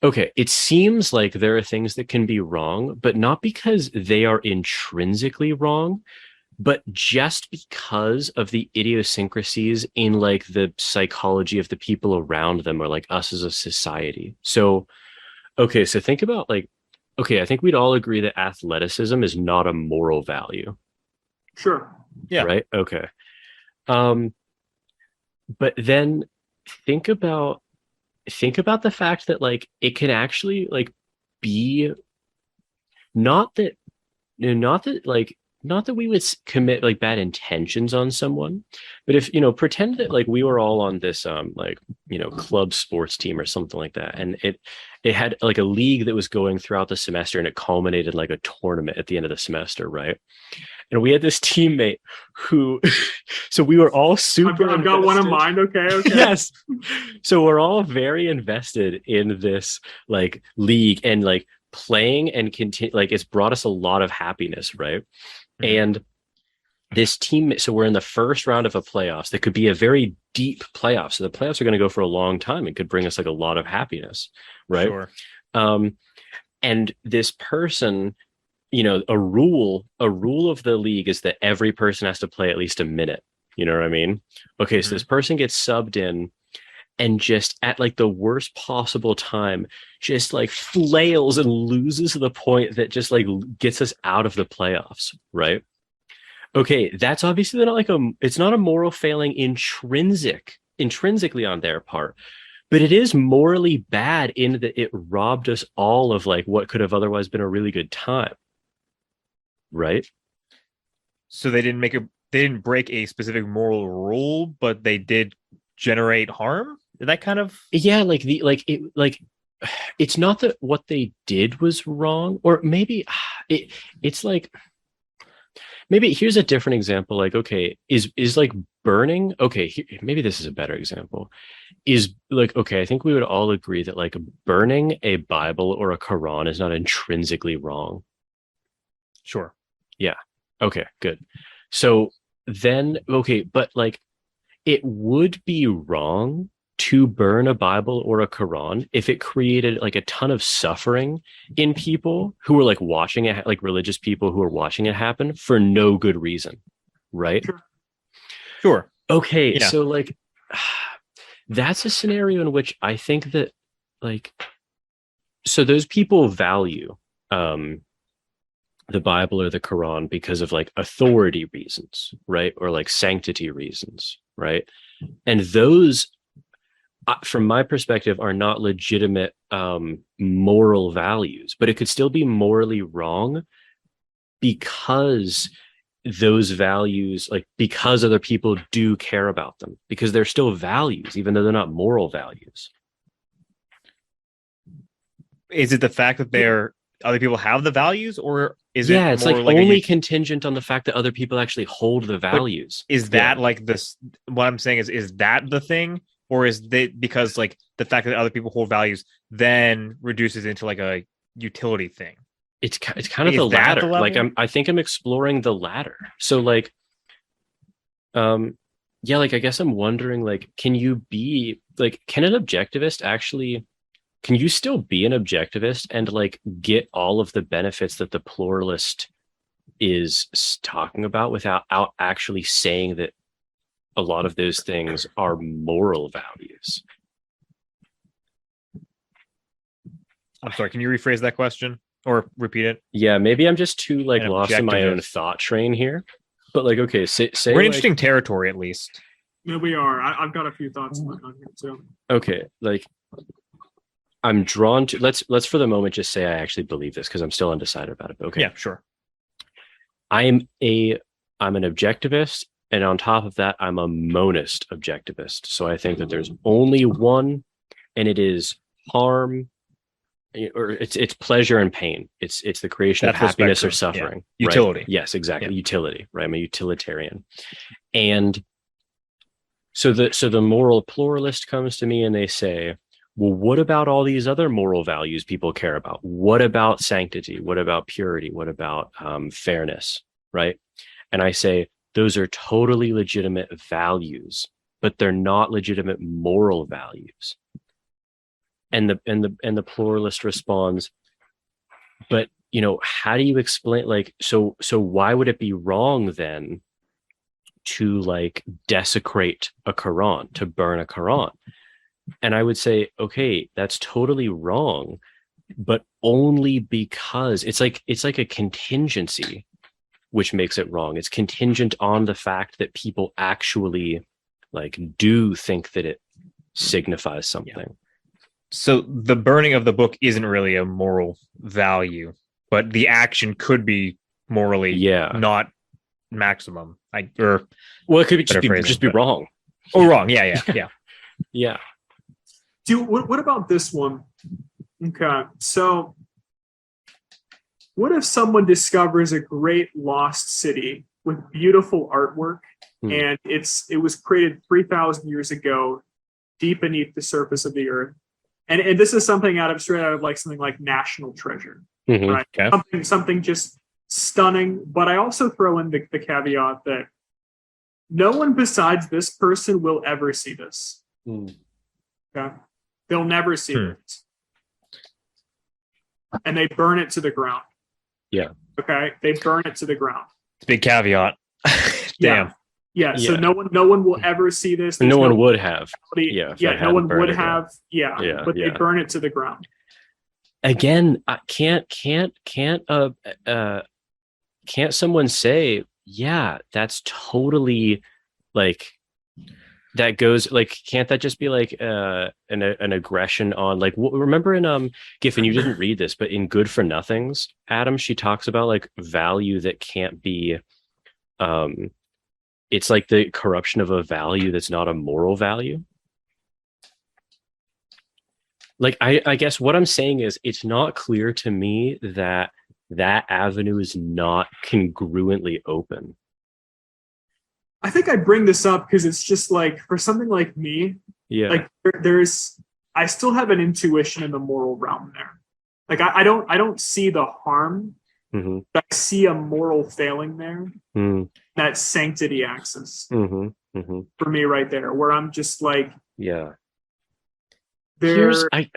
Okay, it seems like there are things that can be wrong, but not because they are intrinsically wrong, but just because of the idiosyncrasies in like the psychology of the people around them or like us as a society. So, okay, so think about like, okay, I think we'd all agree that athleticism is not a moral value.
Sure.
Yeah.
Right? Okay. But then think about the fact that like it can actually like be not that we would commit like bad intentions on someone, but if pretend that like we were all on this club sports team or something like that, and it had like a league that was going throughout the semester, and it culminated like a tournament at the end of the semester, right? And we had this teammate who, so we were all super.
I've got one in mind. Okay.
Yes. So we're all very invested in this like league and like playing and continue. Like it's brought us a lot of happiness, right? And this team, so we're in the first round of a playoffs that could be a very deep playoff. So the playoffs are going to go for a long time and could bring us like a lot of happiness, right?
Sure.
And this person, a rule of the league is that every person has to play at least a minute. You know what I mean? Okay, so this person gets subbed in and just at like the worst possible time, just like flails and loses the point that just like gets us out of the playoffs, right? Okay, that's obviously not like it's not a moral failing intrinsically on their part, but it is morally bad in that it robbed us all of like what could have otherwise been a really good time. Right?
So they didn't break a specific moral rule, but they did generate harm. That kind of
like it's not that what they did was wrong, or maybe it's like, maybe here's a different example. Like, okay, is like burning, okay, maybe this is a better example. Is like, okay, I think we would all agree that like burning a Bible or a Quran is not intrinsically wrong.
Sure.
Yeah. Okay, good. So then, okay, but like it would be wrong to burn a Bible or a Quran if it created like a ton of suffering in people who were like watching it, like religious people who are watching it happen for no good reason, right?
Sure.
Okay,
Yeah.
so like that's a scenario in which I think that like, so those people value the Bible or the Quran because of like authority reasons, right? Or like sanctity reasons, right? And those, from my perspective, are not legitimate moral values, but it could still be morally wrong because those values, like because other people do care about them, because they're still values, even though they're not moral values.
Is it the fact that other people have the values, or is
yeah,
it
it's
more
like
like
only contingent on the fact that other people actually hold the values?
is that like this? What I'm saying is that the thing, or is that because like the fact that other people hold values then reduces into like a utility thing?
It's kind of
Is
the
that
latter.
the level?
Like I think I'm exploring the latter. So like, yeah, like I guess I'm wondering, like, can you be like, can an objectivist actually, can you still be an objectivist and like get all of the benefits that the pluralist is talking about without actually saying that a lot of those things are moral values?
I'm sorry. Can you rephrase that question or repeat it?
Yeah, maybe I'm just too like
An
lost in my own
objectivist.
thought train here. But like, okay, say
We're in
like,
interesting territory, at least.
Yeah, we are. I've got a few thoughts on here too.
okay, like I'm drawn to, let's for the moment just say I actually believe this because I'm still undecided about it. But okay.
Yeah, sure.
I'm an objectivist, and on top of that, I'm a monist objectivist. So I think that there's only one, and it is harm, or it's pleasure and pain. It's the creation
That's
of happiness or
spectrum.
suffering.
Yeah.
Right?
Utility.
Yes, exactly.
Yeah.
Utility, right? I'm a utilitarian. And so the moral pluralist comes to me and they say, well, what about all these other moral values people care about? What about sanctity? What about purity? What about fairness? Right? And I say, those are totally legitimate values, but they're not legitimate moral values. And the pluralist responds, but you know, how do you explain, like, so why would it be wrong then to like desecrate a Quran, to burn a Quran? And I would say, okay, that's totally wrong, but only because it's like a contingency, which makes it wrong. It's contingent on the fact that people actually like do think that it signifies something. Yeah.
So the burning of the book isn't really a moral value, but the action could be morally not maximum.
Well, it could just be wrong.
Oh, wrong. Yeah.
Yeah.
Dude, what about this one? Okay, so what if someone discovers a great lost city with beautiful artwork, and it was created 3,000 years ago, deep beneath the surface of the earth, and this is something straight out of like something like National Treasure, right? Okay. Something just stunning. But I also throw in the caveat that no one besides this person will ever see this. Okay. They'll never see it. And they burn it to the ground.
Yeah.
Okay. They burn it to the ground.
It's a big caveat. Damn.
Yeah. So no one will ever see this.
No one would have.
No one would have. But they burn it to the ground.
Again, can't someone say, yeah, that's totally like, that goes like, can't that just be like an aggression on like, remember in Giffen, you didn't read this, but in Good for Nothings, Adam, she talks about like value that can't be it's like the corruption of a value that's not a moral value. like I guess what I'm saying is it's not clear to me that that avenue is not congruently open.
I think I bring this up because it's just like for something like me,
Yeah.
like I still have an intuition in the moral realm there. Like I don't see the harm,
Mm-hmm.
but I see a moral failing there.
Mm-hmm.
That sanctity axis
Mm-hmm. Mm-hmm.
for me right there, where I'm just like,
Yeah.
there's
I'm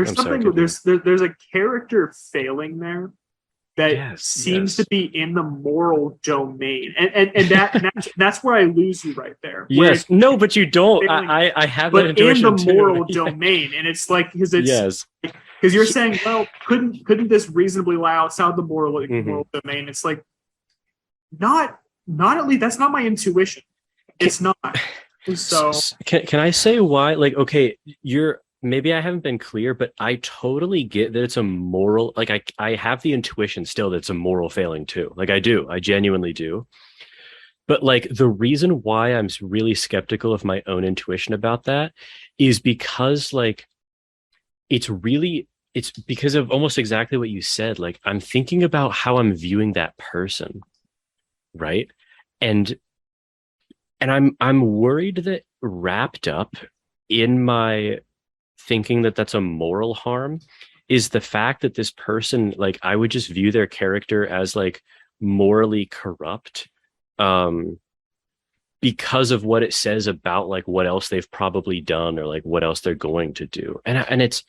something,
sorry,
there's a character failing there that seems to be in the moral domain, and that's where I lose you right there.
Yes, no, but you don't. I have that intuition
in the moral
too.
domain, and it's like because
yes,
because you're saying, well, couldn't this reasonably lie outside the moral domain? It's like not at least that's not my intuition. It's not. So
can I say why? Like, okay, maybe I haven't been clear, but I totally get that it's a moral, like I have the intuition still that it's a moral failing too. Like I genuinely do. But like the reason why I'm really skeptical of my own intuition about that is because like it's because of almost exactly what you said. Like I'm thinking about how I'm viewing that person, right? And I'm worried that wrapped up in my thinking that that's a moral harm is the fact that this person, like I would just view their character as like morally corrupt because of what it says about like what else they've probably done or like what else they're going to do. And it's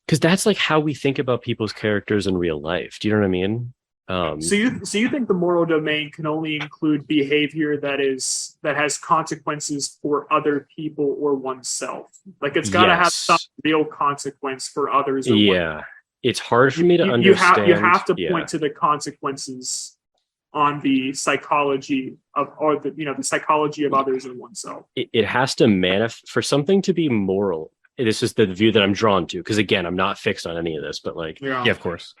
because that's like how we think about people's characters in real life. Do you know what I mean?
So you think the moral domain can only include behavior that has consequences for other people or oneself? Like it's got to have some real consequence for others.
It's hard for me to understand.
You have to point to the consequences on the psychology of, or the psychology of others and oneself.
It has to manifest for something to be moral. This is the view that I'm drawn to, because again, I'm not fixed on any of this, but like,
yeah, of course.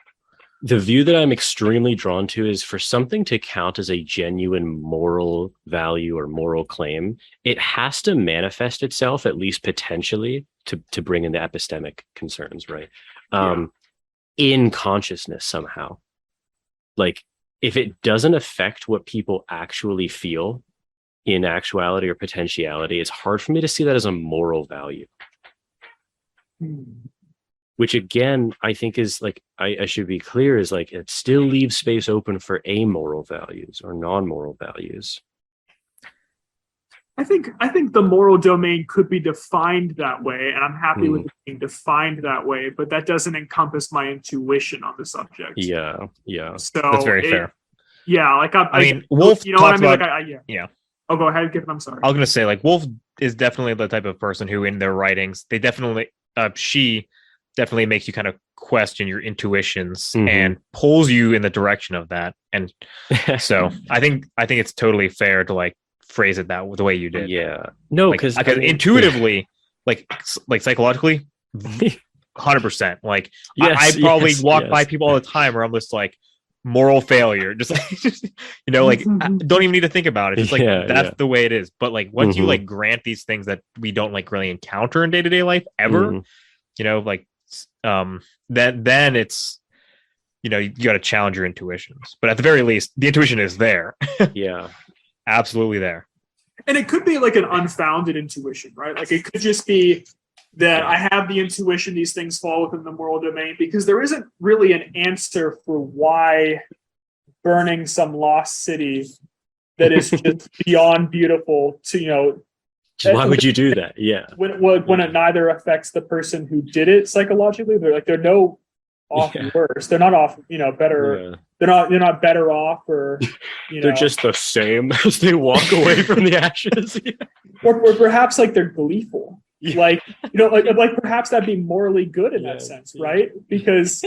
The view that I'm extremely drawn to is for something to count as a genuine moral value or moral claim, it has to manifest itself, at least potentially, to bring in the epistemic concerns, right? In consciousness somehow. Like, if it doesn't affect what people actually feel in actuality or potentiality, it's hard for me to see that as a moral value. Which again, I think is like, I should be clear, is like, it still leaves space open for amoral values or non-moral values.
I think the moral domain could be defined that way, and I'm happy with it being defined that way, but that doesn't encompass my intuition on the subject.
Yeah.
So
that's very fair.
Yeah, like
I mean, Wolf,
you know what I mean?
About,
yeah. Oh, go ahead, Giffen. I'm sorry.
I was gonna say, like, Wolf is definitely the type of person who, in their writings, they definitely, she definitely makes you kind of question your intuitions and pulls you in the direction of that. And so I think it's totally fair to like phrase it the way you did.
Yeah. No,
because intuitively, like psychologically, 100%. Like I probably walk by people all the time where I'm just like, moral failure, just like like I don't even need to think about it. Just like that's the way it is. But like once you like grant these things that we don't like really encounter in day-to-day life ever, like then it's you got to challenge your intuitions. But at the very least, the intuition is there.
Yeah,
absolutely there.
And it could be like an unfounded intuition, right? Like it could just be that I have the intuition these things fall within the moral domain, because there isn't really an answer for why burning some lost city that is just beyond beautiful to,
why would you do that? Yeah.
When it neither affects the person who did it psychologically, they're no off worse. They're not off, better. Yeah. They're not better off, or
they're just the same as they walk away from the ashes.
Or perhaps like they're gleeful. Like like perhaps that'd be morally good in that sense, right? Because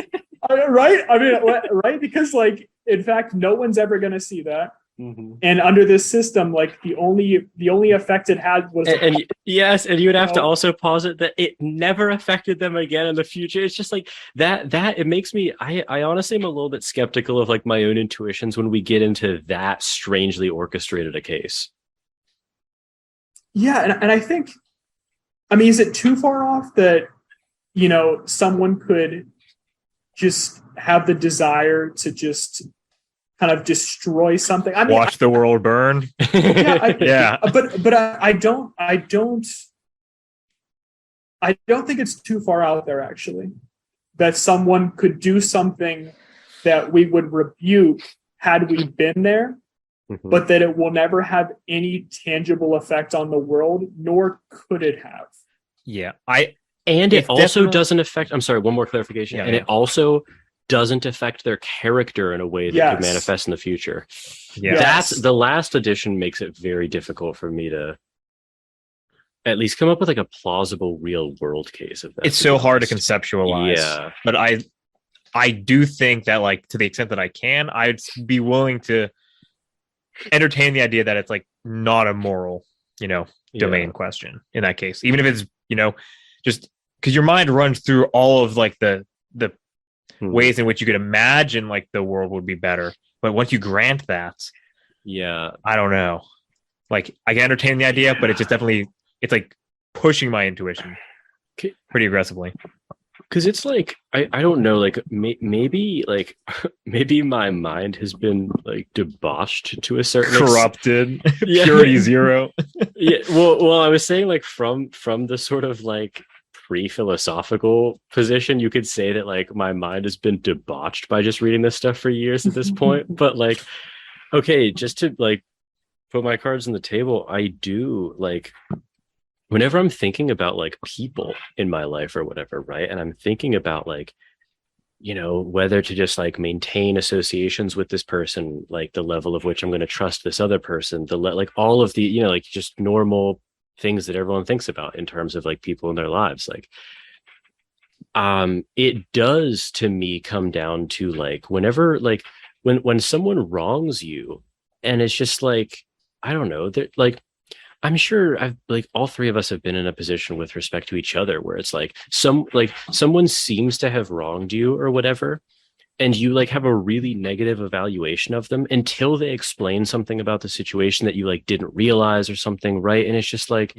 right, I mean, right, because like in fact no one's ever going to see that, and under this system, like the only effect it had was
and you would have to also posit that it never affected them again in the future. It's just like that it makes me, I honestly am a little bit skeptical of like my own intuitions when we get into that strangely orchestrated a case.
And I think, I mean, is it too far off that, someone could just have the desire to just kind of destroy something. I mean,
watch the world burn.
Yeah, but I don't think it's too far out there, actually, that someone could do something that we would rebuke had we been there, but that it will never have any tangible effect on the world, nor could it have.
Yeah,
and it also doesn't affect. I'm sorry, one more clarification.
Yeah,
and it also doesn't affect their character in a way that could manifest in the future.
Yeah,
that's the last edition makes it very difficult for me to at least come up with like a plausible real world case of that.
It's so hard to conceptualize.
Yeah,
but I do think that, like, to the extent that I can, I'd be willing to entertain the idea that it's like not a moral, domain question in that case, even if it's, just because your mind runs through all of like the ways in which you could imagine like the world would be better. But once you grant that, I don't know. Like, I can entertain the idea, but it's like pushing my intuition pretty aggressively.
Because it's like I don't know, like maybe like maybe my mind has been like debauched to a certain
corrupted, purity zero.
Yeah, well, I was saying like from the sort of like pre-philosophical position, you could say that like my mind has been debauched by just reading this stuff for years at this point. But like, okay, just to like put my cards on the table, I do like, whenever I'm thinking about like people in my life or whatever, right? And I'm thinking about like, whether to just like maintain associations with this person, like the level of which I'm going to trust this other person, like all of the, like just normal things that everyone thinks about in terms of like people in their lives. Like, it does to me come down to like, whenever, like when someone wrongs you and it's just like, I don't know, that like, I'm sure I've like all three of us have been in a position with respect to each other where it's like someone seems to have wronged you or whatever, and you like have a really negative evaluation of them until they explain something about the situation that you like didn't realize or something, right? And it's just like,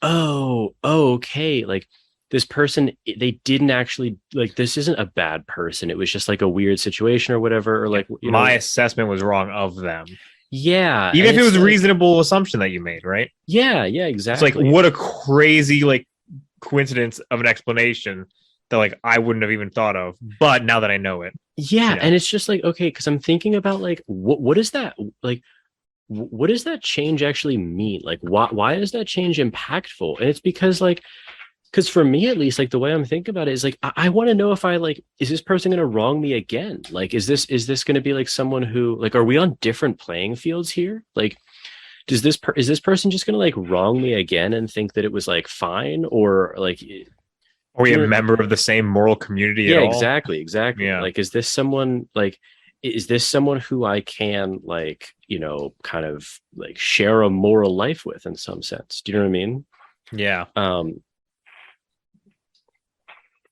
oh, okay, like this person, they didn't actually like, this isn't a bad person, it was just like a weird situation or whatever, or like
my assessment was wrong of them.
Yeah,
even if it was a reasonable assumption that you made, right?
Yeah, exactly.
It's like, what a crazy like coincidence of an explanation that like I wouldn't have even thought of, but now that I know it.
And it's just like, okay, because I'm thinking about like what is that, like what does that change actually mean? Like why is that change impactful? And it's because for me at least, like the way I'm thinking about it is like I want to know if I like, is this person going to wrong me again? Like is this going to be like someone who like, are we on different playing fields here? Like is this person just going to like wrong me again and think that it was like fine, or like
are we a member of the same moral community at all?
Exactly. Like is this someone who I can like, kind of like share a moral life with in some sense? Do you know what I mean?
Yeah.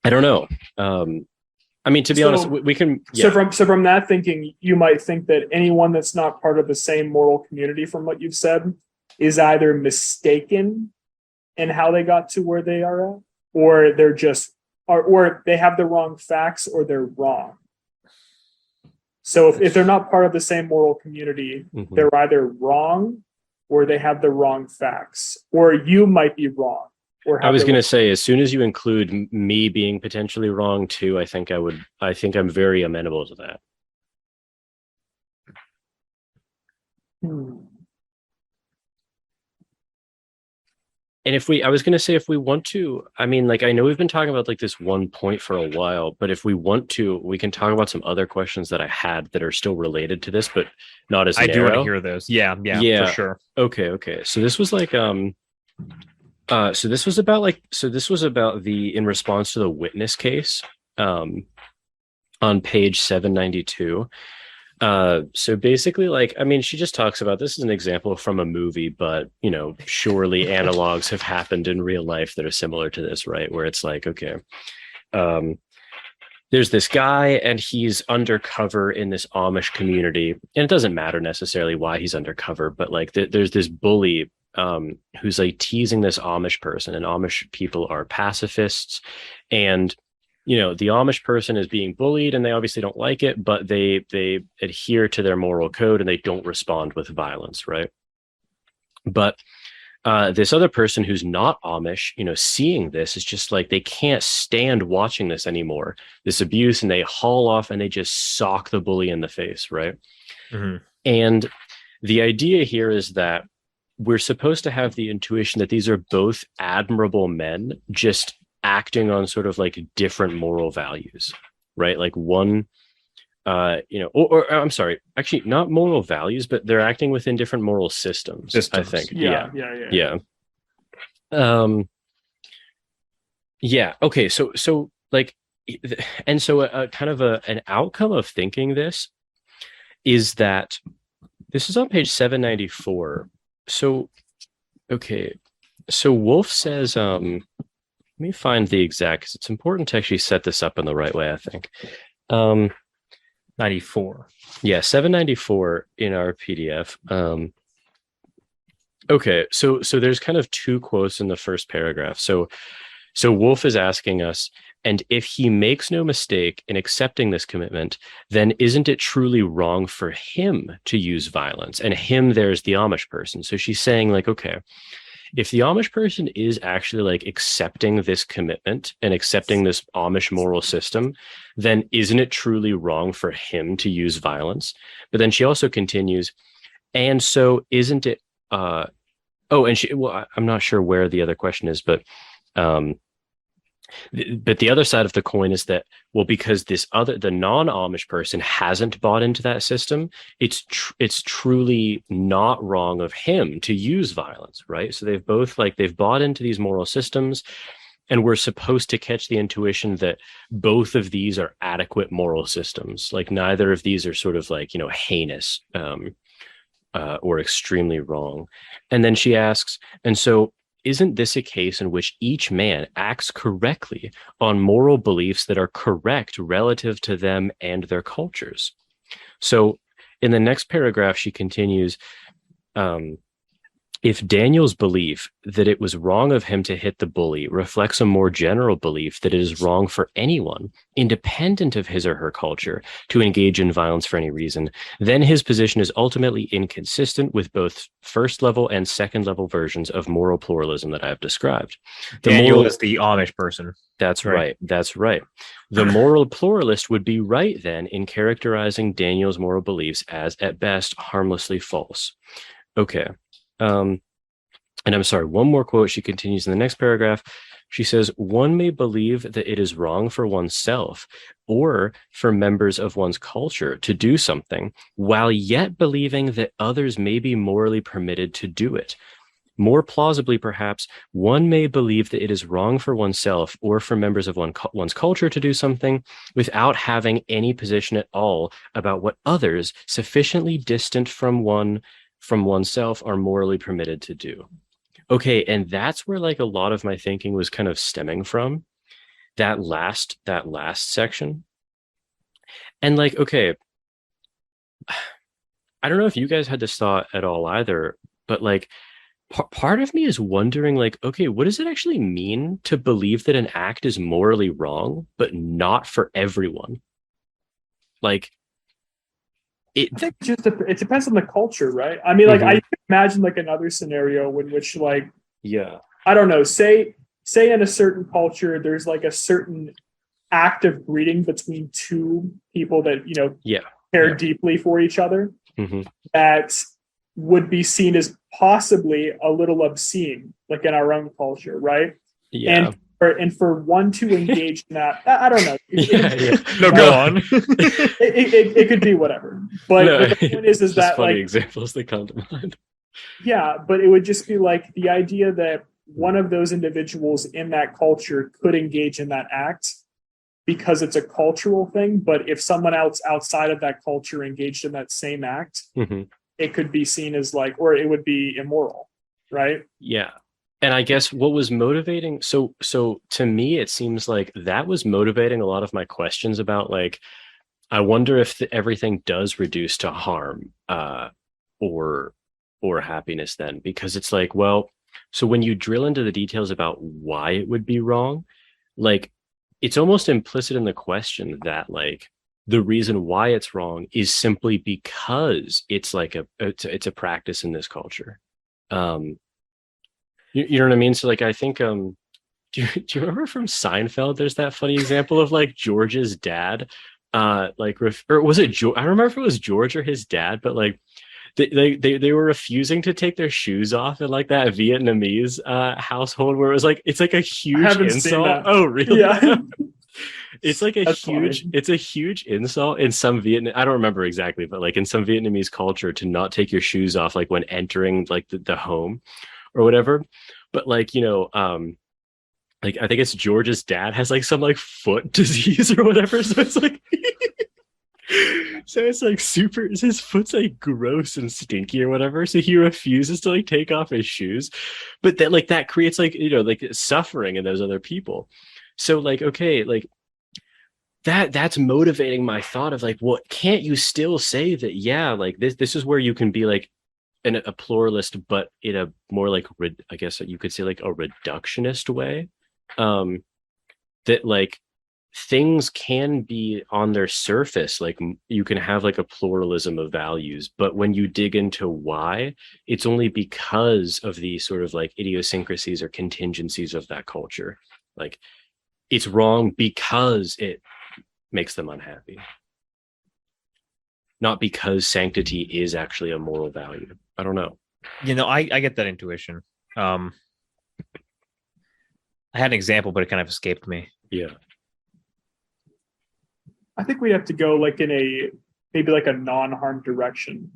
I don't know. I mean, to be honest, we can. Yeah.
So from that thinking, you might think that anyone that's not part of the same moral community, from what you've said, is either mistaken in how they got to where they are at, or they're just, or they have the wrong facts, or they're wrong. So if they're not part of the same moral community, they're either wrong, or they have the wrong facts, or you might be wrong.
I was going to say, as soon as you include me being potentially wrong too, I think I'm very amenable to that. And I was going to say, if we want to, I mean, like, I know we've been talking about like this one point for a while, but if we want to, we can talk about some other questions that I had that are still related to this, but not as narrow.
I do want to hear those. Yeah, for sure.
Okay. So this was like, this was about the, in response to the witness case, on page 792. So basically, like, I mean, she just talks about, this is an example from a movie, but, surely analogs have happened in real life that are similar to this, right? Where it's like, okay, there's this guy and he's undercover in this Amish community, and it doesn't matter necessarily why he's undercover, but like there's this bully who's like teasing this Amish person, and Amish people are pacifists, and the Amish person is being bullied and they obviously don't like it, but they adhere to their moral code and they don't respond with violence, right? But this other person who's not Amish, seeing this is just like they can't stand watching this anymore, this abuse, and they haul off and they just sock the bully in the face, right?
Mm-hmm.
And the idea here is that we're supposed to have the intuition that these are both admirable men, just acting on sort of like different moral values, right? Like one, or I'm sorry, actually not moral values, but they're acting within different moral systems. I think.
Yeah.
Okay. So like, and so a kind of an outcome of thinking this is that this is on page 794. So, okay. So Wolf says, let me find the exact, because it's important to actually set this up in the right way, I think.
94.
Yeah, 794 in our PDF. Okay, so there's kind of two quotes in the first paragraph. So Wolf is asking us, and if he makes no mistake in accepting this commitment, then isn't it truly wrong for him to use violence? And him, there's the Amish person. So she's saying like, okay, if the Amish person is actually like accepting this commitment and accepting this Amish moral system, then isn't it truly wrong for him to use violence? But then she also continues, and so isn't it, I'm not sure where the other question is, but the other side of the coin is that, well, because the non-Amish person hasn't bought into that system, it's truly not wrong of him to use violence, right? So they've bought into these moral systems, and we're supposed to catch the intuition that both of these are adequate moral systems. Like neither of these are sort of like, heinous or extremely wrong. And then she asks, and so isn't this a case in which each man acts correctly on moral beliefs that are correct relative to them and their cultures? So in the next paragraph, she continues, if Daniel's belief that it was wrong of him to hit the bully reflects a more general belief that it is wrong for anyone, independent of his or her culture, to engage in violence for any reason, then his position is ultimately inconsistent with both first level and second level versions of moral pluralism that I have described.
Daniel is the Amish person.
That's right. That's right. The moral pluralist would be right then in characterizing Daniel's moral beliefs as, at best, harmlessly false. Okay. And I'm sorry, one more quote. She continues in the next paragraph. She says, one may believe that it is wrong for oneself or for members of one's culture to do something, while yet believing that others may be morally permitted to do it. More plausibly, perhaps, one may believe that it is wrong for oneself or for members of one's culture to do something without having any position at all about what others sufficiently distant from oneself are morally permitted to do. Okay, and that's where like a lot of my thinking was kind of stemming from, that last section. And like, okay, I don't know if you guys had this thought at all either, but like part of me is wondering like, okay, what does it actually mean to believe that an act is morally wrong, but not for everyone? Like,
I think it depends on the culture, right? I mean, like I imagine like another scenario in which like, I don't know, say in a certain culture, there's like a certain act of breeding between two people that, care deeply for each other, that would be seen as possibly a little obscene, like in our own culture, right?
Yeah.
And for one to engage in that, I don't know.
No, go on.
It could be whatever. But the point is that
funny
like
examples that come to mind.
Yeah, but it would just be like the idea that one of those individuals in that culture could engage in that act because it's a cultural thing. But if someone else outside of that culture engaged in that same act, it could be seen as like, or it would be immoral, right?
Yeah. And I guess what was motivating, so to me, it seems like that was motivating a lot of my questions about like, I wonder if everything does reduce to harm, or or happiness then? Because it's like, well, so when you drill into the details about why it would be wrong, like it's almost implicit in the question that like the reason why it's wrong is simply because it's like it's a practice in this culture. You know what I mean? So like I think do you remember from Seinfeld there's that funny example of like George's dad or was it George? I don't remember if it was George or his dad, but like they were refusing to take their shoes off in like that Vietnamese household where it was like it's like a huge insult. Oh really?
Yeah.
It's like
That's funny.
it's a huge insult in some I don't remember exactly, but like in some Vietnamese culture to not take your shoes off like when entering like the home or whatever. But like, you know, like I think it's George's dad has like some like foot disease or whatever. So it's like so it's like super his foot's like gross and stinky or whatever. So he refuses to like take off his shoes. But then like that creates like, you know, like suffering in those other people. So like, okay, like that's motivating my thought of like, what can't you still say that, yeah, like this is where you can be like a pluralist, but in a more like, I guess you could say like a reductionist way. That like things can be on their surface, like you can have like a pluralism of values, but when you dig into why, it's only because of the sort of like idiosyncrasies or contingencies of that culture. Like it's wrong because it makes them unhappy, not because sanctity is actually a moral value. I don't know.
You know, I get that intuition. I had an example, but it kind of escaped me.
Yeah.
I think we have to go like in a maybe like a non-harm direction.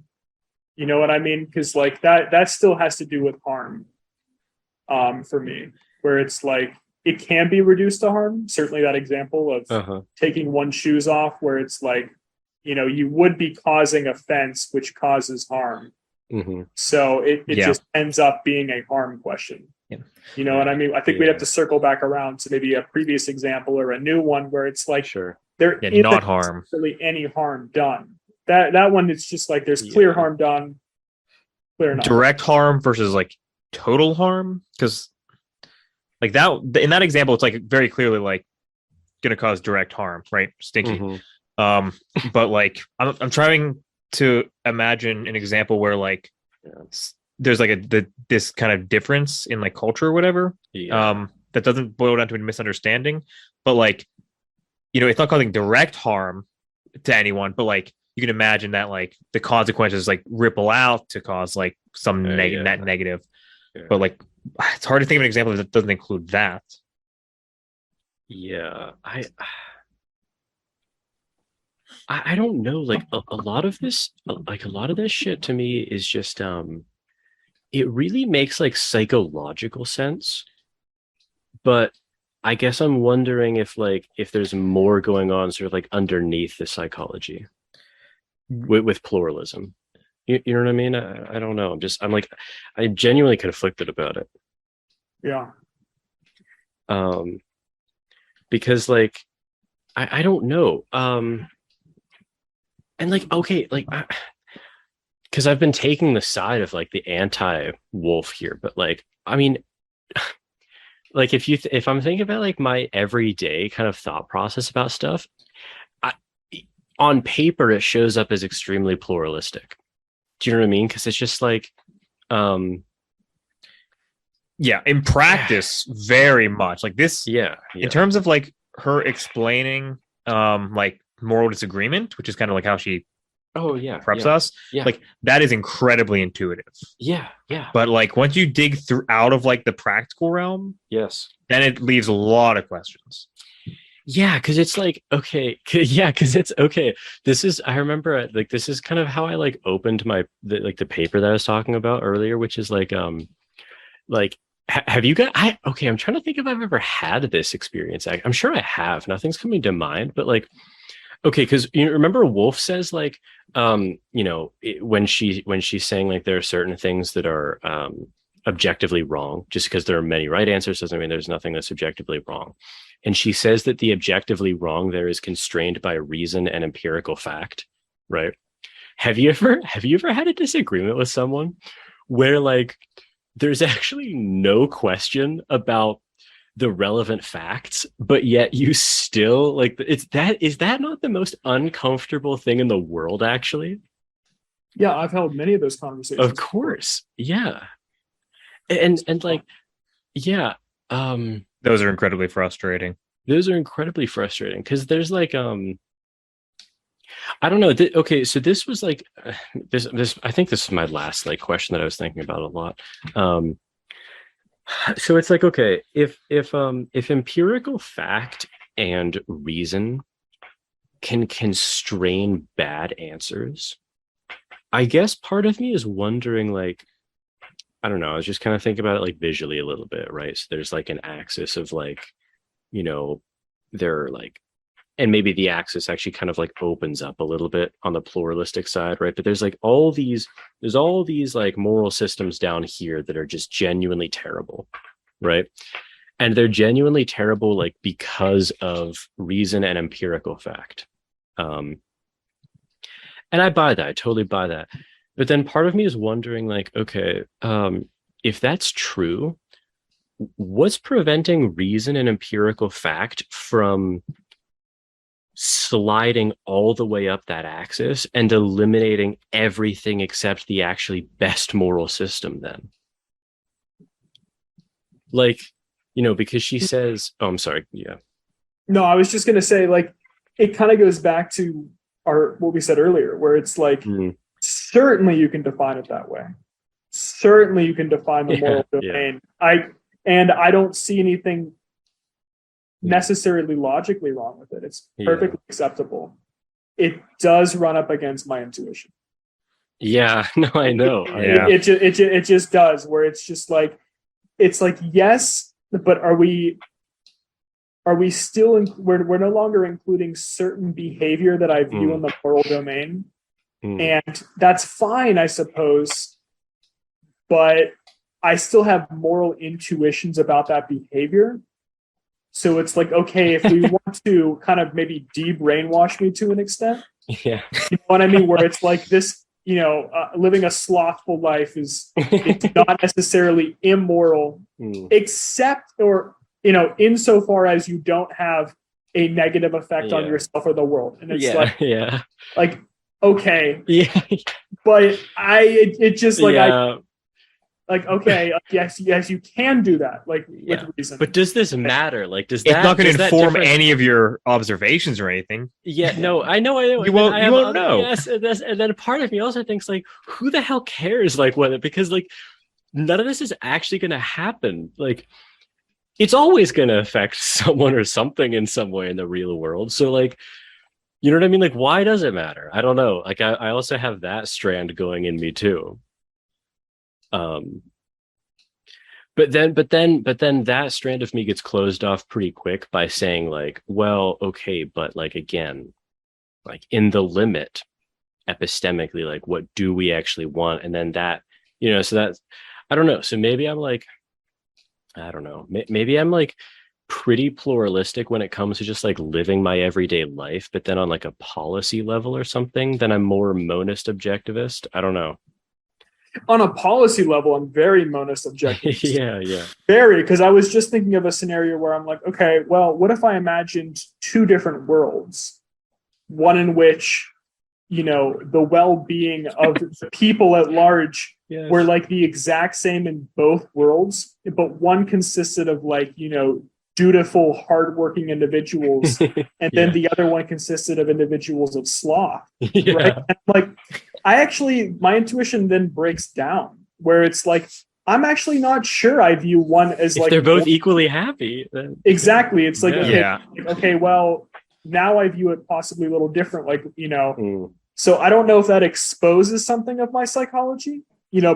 You know what I mean? Because like that still has to do with harm. For me, where it's like it can be reduced to harm. Certainly that example of taking one's shoes off, where it's like, you know, you would be causing offense, which causes harm.
Mm-hmm.
So it just ends up being a harm question.
Yeah.
You know what I mean? I think we'd have to circle back around to maybe a previous example or a new one where it's like there isn't
not harm,
really any harm done. That one, it's just like there's clear harm done, clear not.
Direct harm versus like total harm, because like that in that example, it's like very clearly like going to cause direct harm, right? Stinky. Mm-hmm. But like I'm trying to imagine an example where like there's like this kind of difference in like culture or whatever, that doesn't boil down to a misunderstanding, but like, you know, it's not causing direct harm to anyone, but like you can imagine that like the consequences like ripple out to cause like some net negative. But like it's hard to think of an example that doesn't include that.
Yeah, I don't know, like a lot of this shit to me is just it really makes like psychological sense, but I guess I'm wondering if there's more going on sort of like underneath the psychology with pluralism. You know what I mean? I don't know. I'm genuinely conflicted about it.
Yeah.
Because like I don't know. And like, okay, like, because I've been taking the side of like the anti-wolf here, but like, I mean, like if I'm thinking about like my everyday kind of thought process about stuff, on paper it shows up as extremely pluralistic. Do you know what I mean? Because it's just like,
in practice, very much like this. Yeah. In terms of like her explaining, like moral disagreement, which is kind of like how she preps us. Yeah. Like that is incredibly intuitive.
Yeah.
But like once you dig out of like the practical realm, then it leaves a lot of questions.
Yeah, because it's like, okay, because it's okay. I remember like this is kind of how I like opened the paper that I was talking about earlier, which is like have you got I'm trying to think if I've ever had this experience. I'm sure I have. Nothing's coming to mind, but like, okay, because you remember Wolf says like, you know, when she's saying like there are certain things that are objectively wrong, just because there are many right answers doesn't mean there's nothing that's objectively wrong. And she says that the objectively wrong there is constrained by reason and empirical fact, right? Have you ever had a disagreement with someone where like there's actually no question about the relevant facts, but yet you still like is that not the most uncomfortable thing in the world, actually?
Yeah, I've held many of those conversations.
Of course. Yeah. And like, yeah.
Those are incredibly frustrating.
Those are incredibly frustrating because there's like I don't know. Okay, so this was like this. I think this is my last like question that I was thinking about a lot. So it's like, okay, if empirical fact and reason can constrain bad answers, I guess part of me is wondering, like, I don't know. I was just kind of thinking about it like visually a little bit, right? So there's like an axis of like, you know, there are like, and maybe the axis actually kind of like opens up a little bit on the pluralistic side, right? But there's all these like moral systems down here that are just genuinely terrible, right? And they're genuinely terrible like because of reason and empirical fact. And I buy that. I totally buy that. But then part of me is wondering, like, okay, if that's true, what's preventing reason and empirical fact from sliding all the way up that axis and eliminating everything except the actually best moral system then? Like, because she says, oh, I'm sorry. Yeah.
No, I was just going to say, like, it kind of goes back to what we said earlier, where it's like, certainly you can define it that way. Certainly you can define the moral domain. I don't see anything necessarily logically wrong with it. It's perfectly acceptable. It does run up against my intuition.
Yeah, no, I know.
It just does, where it's just like, it's like, yes, but are we still we're no longer including certain behavior that I view in the moral domain, and that's fine, I suppose, but I still have moral intuitions about that behavior. So it's like, okay, if we want to kind of maybe de-brainwash me to an extent,
yeah,
you know what I mean, where it's like this, living a slothful life is not necessarily immoral, except, or insofar as you don't have a negative effect on yourself or the world. And it's like, okay, but it just like, okay, yes, you can do that, like, with reason.
But does this matter? Like, does
it's
that?
It's not going to inform any of your observations or anything.
Yeah, no, I know.
You won't know.
Yes, and then part of me also thinks, like, who the hell cares? Like, whether, because like none of this is actually going to happen. Like, it's always going to affect someone or something in some way in the real world. So, like, you know what I mean? Like, why does it matter? I don't know. Like, I also have that strand going in me too. But then that strand of me gets closed off pretty quick by saying, like, well, okay, but like, again, like, in the limit, epistemically, like, what do we actually want? And then that, so that's, I don't know. So maybe I'm like, I don't know. Maybe I'm like pretty pluralistic when it comes to just like living my everyday life, but then on like a policy level or something, then I'm more monist objectivist. I don't know.
On a policy level, I'm very monist objectivist.
yeah.
Very, because I was just thinking of a scenario where I'm like, okay, well, what if I imagined two different worlds? One in which, the well-being of the people at large were like the exact same in both worlds, but one consisted of like, dutiful, hardworking individuals, and then the other one consisted of individuals of sloth. Right? And like, my intuition then breaks down, where it's like, I'm actually not sure I view one as, if like,
they're both equally happy. Then...
Exactly. It's like, okay, well, now I view it possibly a little different, like, so I don't know if that exposes something of my psychology,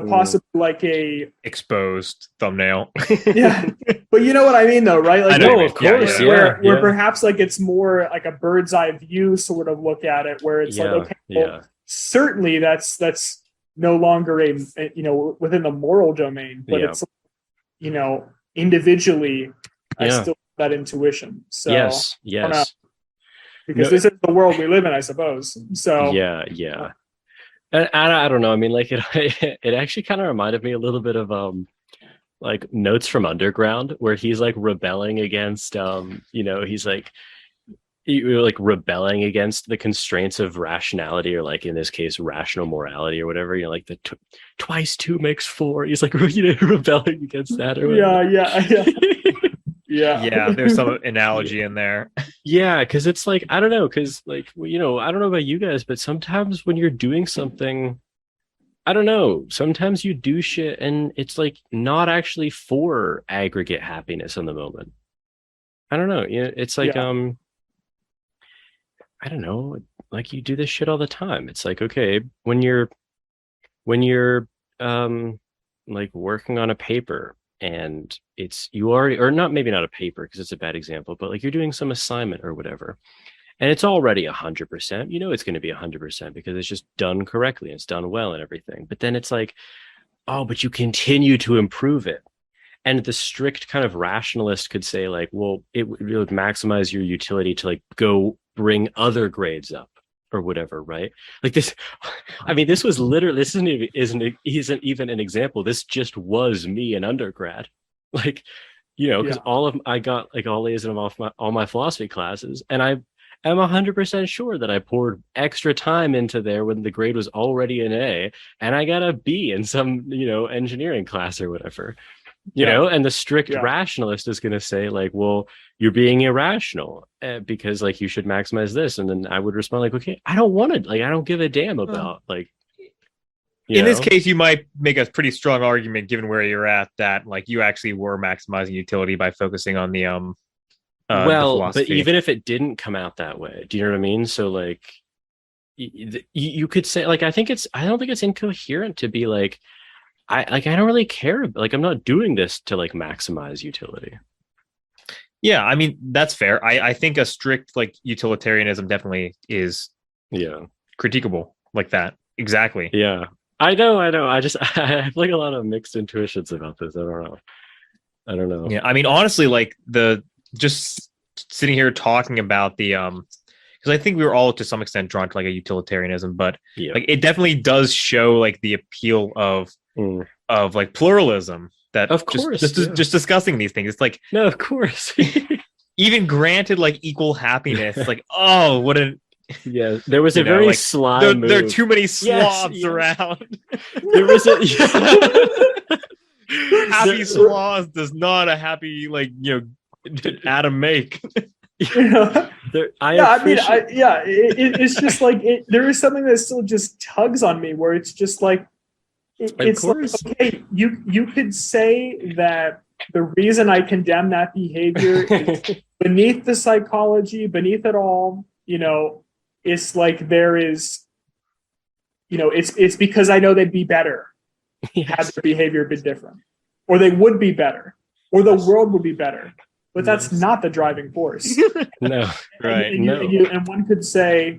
possibly like a
exposed thumbnail.
Yeah. But you know what I mean, though, right? Like,
no, of course.
Where perhaps like it's more like a bird's eye view sort of look at it, where it's like, okay, well, certainly that's no longer a within the moral domain, but it's, individually, I still have that intuition. So
yes.
Because this is the world we live in, I suppose. So
yeah. And I don't know. I mean, like it it actually kind of reminded me a little bit of like Notes from Underground, where he's like rebelling against he's like you're like rebelling against the constraints of rationality, or like in this case rational morality or whatever, like the twice two makes four. He's like rebelling against that or whatever.
Yeah.
There's some analogy in there.
Yeah, because it's like, I don't know, because like I don't know about you guys, but sometimes when you're doing something, I don't know, sometimes you do shit and it's like not actually for aggregate happiness in the moment. I don't know. It's like I don't know, like you do this shit all the time. It's like, okay, when you're like working on a paper and it's you already, or not, maybe not a paper because it's a bad example, but like you're doing some assignment or whatever, and it's already 100%, it's going to be 100% because it's just done correctly and it's done well and everything. But then it's like, oh, but you continue to improve it. And the strict kind of rationalist could say like, well, it would maximize your utility to like go bring other grades up or whatever, right? Like this, I mean, this was literally, this isn't even an example. This just was me in undergrad. Like, because I got like all A's in all my philosophy classes, and I am 100% sure that I poured extra time into there when the grade was already an A, and I got a B in some, engineering class or whatever. And the strict rationalist is going to say like, well, you're being irrational because like you should maximize this. And then I would respond like, okay, I don't want to, like, I don't give a damn about like,
in this case, you might make a pretty strong argument given where you're at that like you actually were maximizing utility by focusing on the
well, but even if it didn't come out that way, do you know what I mean? So like you could say like, I don't think it's incoherent to be like, I don't really care. Like, I'm not doing this to like maximize utility.
Yeah, I mean, that's fair. I think a strict like utilitarianism definitely is critiquable like that. Exactly.
Yeah. I know. I have like a lot of mixed intuitions about this. I don't know.
Yeah, I mean, honestly, like just sitting here talking about the because I think we were all to some extent drawn to like a utilitarianism, but like it definitely does show like the appeal of like pluralism. That
of course,
just discussing these things, it's like,
no, of course.
Even granted like equal happiness, like, oh, what a
there was a very like, sly move.
There are too many sloths around.
There was a
happy sloths does not a happy like Adam make.
It's just like there is something that still just tugs on me where it's just like it's like, okay, you could say that the reason I condemn that behavior is beneath the psychology, beneath it all, it's like there is, it's because I know they'd be better had their behavior been different, or they would be better, or the world would be better. But that's not the driving force.
No, right.
And one could say,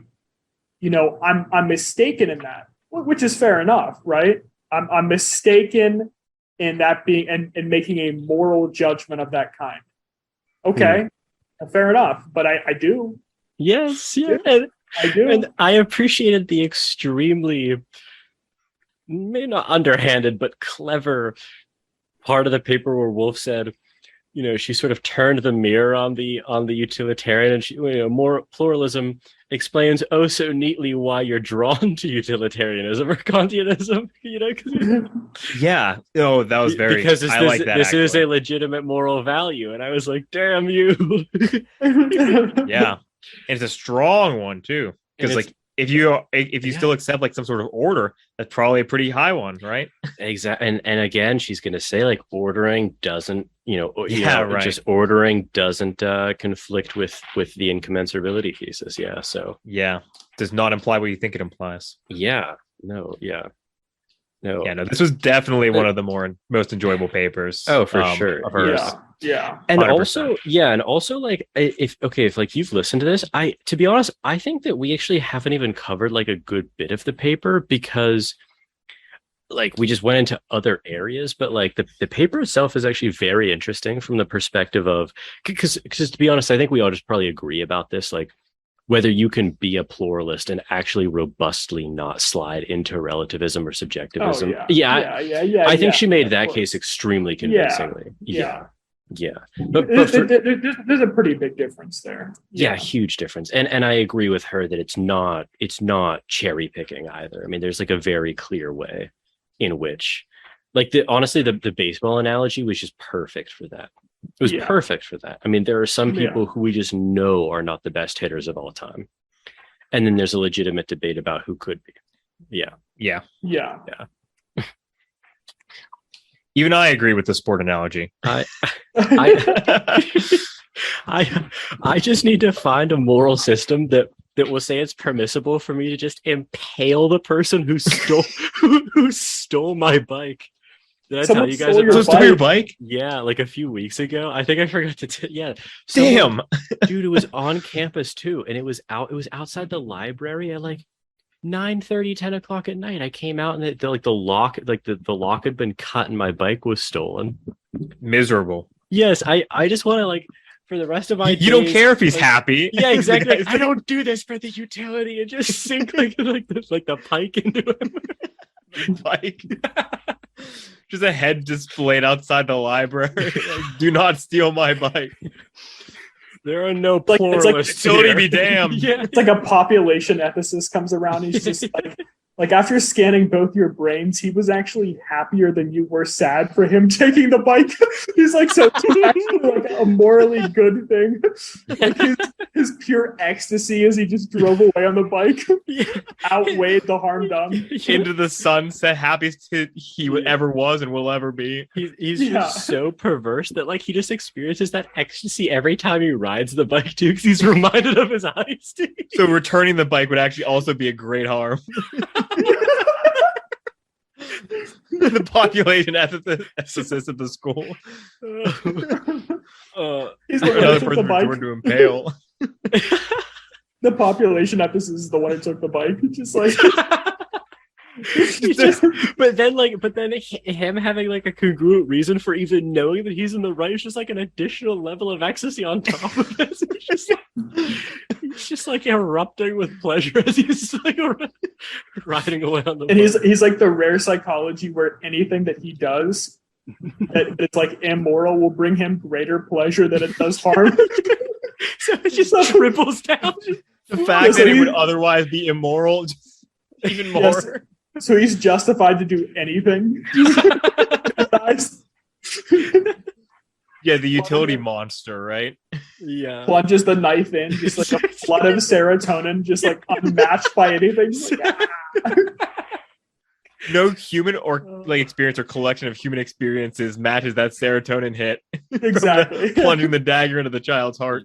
I'm mistaken in that, which is fair enough, right? I'm mistaken in that being and making a moral judgment of that kind. Okay, fair enough. But I do.
Yes, yeah.
I do.
And I appreciated the extremely, maybe not underhanded, but clever part of the paper where Wolf said, she sort of turned the mirror on the utilitarian, and she, more pluralism explains oh so neatly why you're drawn to utilitarianism or Kantianism.
Yeah. Oh, that was very.
Because
I like that.
This is a legitimate moral value, and I was like, damn you.
Yeah, and it's a strong one too, because like if you still accept like some sort of order, that's probably a pretty high one, right?
Exactly. And again, she's going to say like ordering doesn't,
right.
Just ordering doesn't conflict with the incommensurability thesis. Yeah. So
does not imply what you think it implies.
Yeah. No. Yeah. No.
Yeah. No. This was definitely one of the most enjoyable papers.
Oh, for sure.
Of hers.
Yeah.
And 100%. also like if like you've listened to this, to be honest, I think that we actually haven't even covered like a good bit of the paper, because like we just went into other areas, but like the paper itself is actually very interesting from the perspective of, because to be honest, I think we all just probably agree about this, like whether you can be a pluralist and actually robustly not slide into relativism or subjectivism. I think she made that case extremely convincingly. Yeah. But
there's a pretty big difference there.
Yeah, huge difference. And I agree with her that it's not cherry picking either. I mean, there's like a very clear way in which, like, honestly, the baseball analogy was just perfect for that. It was perfect for that. I mean, there are some people who we just know are not the best hitters of all time. And then there's a legitimate debate about who could be. Yeah.
Even I agree with the sport analogy.
I just need to find a moral system that will say it's permissible for me to just impale the person who stole who stole my bike. Did I tell you guys
about your bike?
Yeah, like a few weeks ago. I think I forgot to
Damn.
Dude, it was on campus too, and it was outside the library at like 9:30, 10 o'clock at night. I came out and the lock had been cut and my bike was stolen.
Miserable.
Yes, I just want to, like, for the rest of my days,
you don't care if he's happy.
Yeah, exactly. I don't do this for the utility and just sink the pike into him.
Pike. Just a head displayed outside the library. Like, do not steal my bike.
There are no pluralists.
It's like utility be damned.
Yeah. It's like a population ethicist comes around. He's just like after scanning both your brains, he was actually happier than you were sad for him taking the bike. He's like, so it's actually like a morally good thing. Like his pure ecstasy as he just drove away on the bike outweighed the harm done.
Into the sunset, happiest he ever was and will ever be.
He's just so perverse that, like, he just experiences that ecstasy every time he rides the bike too, because he's reminded of his eyes.
So returning the bike would actually also be a great harm. The population ethicist at the school.
He's the
another person resorted to impale.
The population ethicist is the one who took the bike. Just like
but then him having like a congruent reason for even knowing that he's in the right is just like an additional level of ecstasy on top of this. He's just like erupting with pleasure as he's like riding away on the
and he's like the rare psychology where anything that he does that it's like immoral will bring him greater pleasure than it does harm.
So it just triples down.
The fact that it would otherwise be immoral, just even more.
Yes. So he's justified to do anything.
Yeah, the utility monster, right?
Yeah.
Plunges the knife in, just like a flood of serotonin, just like unmatched by anything.
No human or like experience or collection of human experiences matches that serotonin hit.
Exactly.
Plunging the dagger into the child's heart.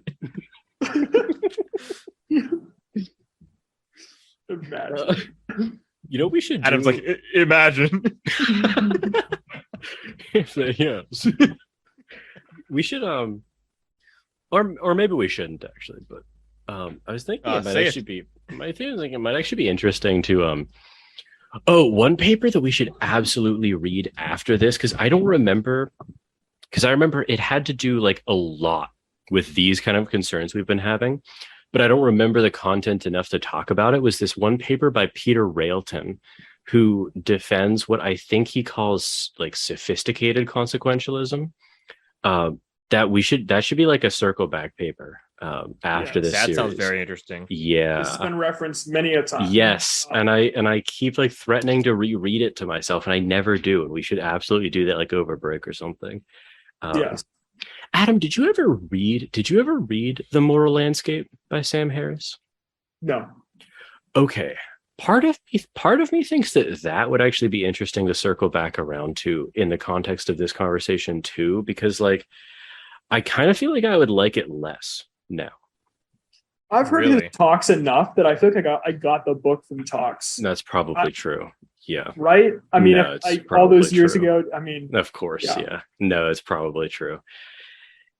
Imagine.
You know what we should do?
Adam's like, imagine.
Yes. We should or maybe we shouldn't actually, but I was thinking it might actually be interesting to one paper that we should absolutely read after this, because I remember it had to do like a lot with these kind of concerns we've been having, but I don't remember the content enough to talk about it. Was this one paper by Peter Railton, who defends what I think he calls like sophisticated consequentialism. That should be like a circle back paper after this
that
series.
Sounds very interesting.
Yeah,
This has been referenced many a time.
Yes, and I keep like threatening to reread it to myself, and I never do. And we should absolutely do that, like over break or something.
Yes.
Adam, did you ever read The Moral Landscape by Sam Harris?
No.
Okay. Part of me thinks that would actually be interesting to circle back around to in the context of this conversation too, because like I kind of feel like I would like it less now.
I've heard his talks enough that I feel like I got the book from talks.
That's probably true. Yeah.
Right? I mean, all those years ago, I mean,
of course, yeah. No, it's probably true.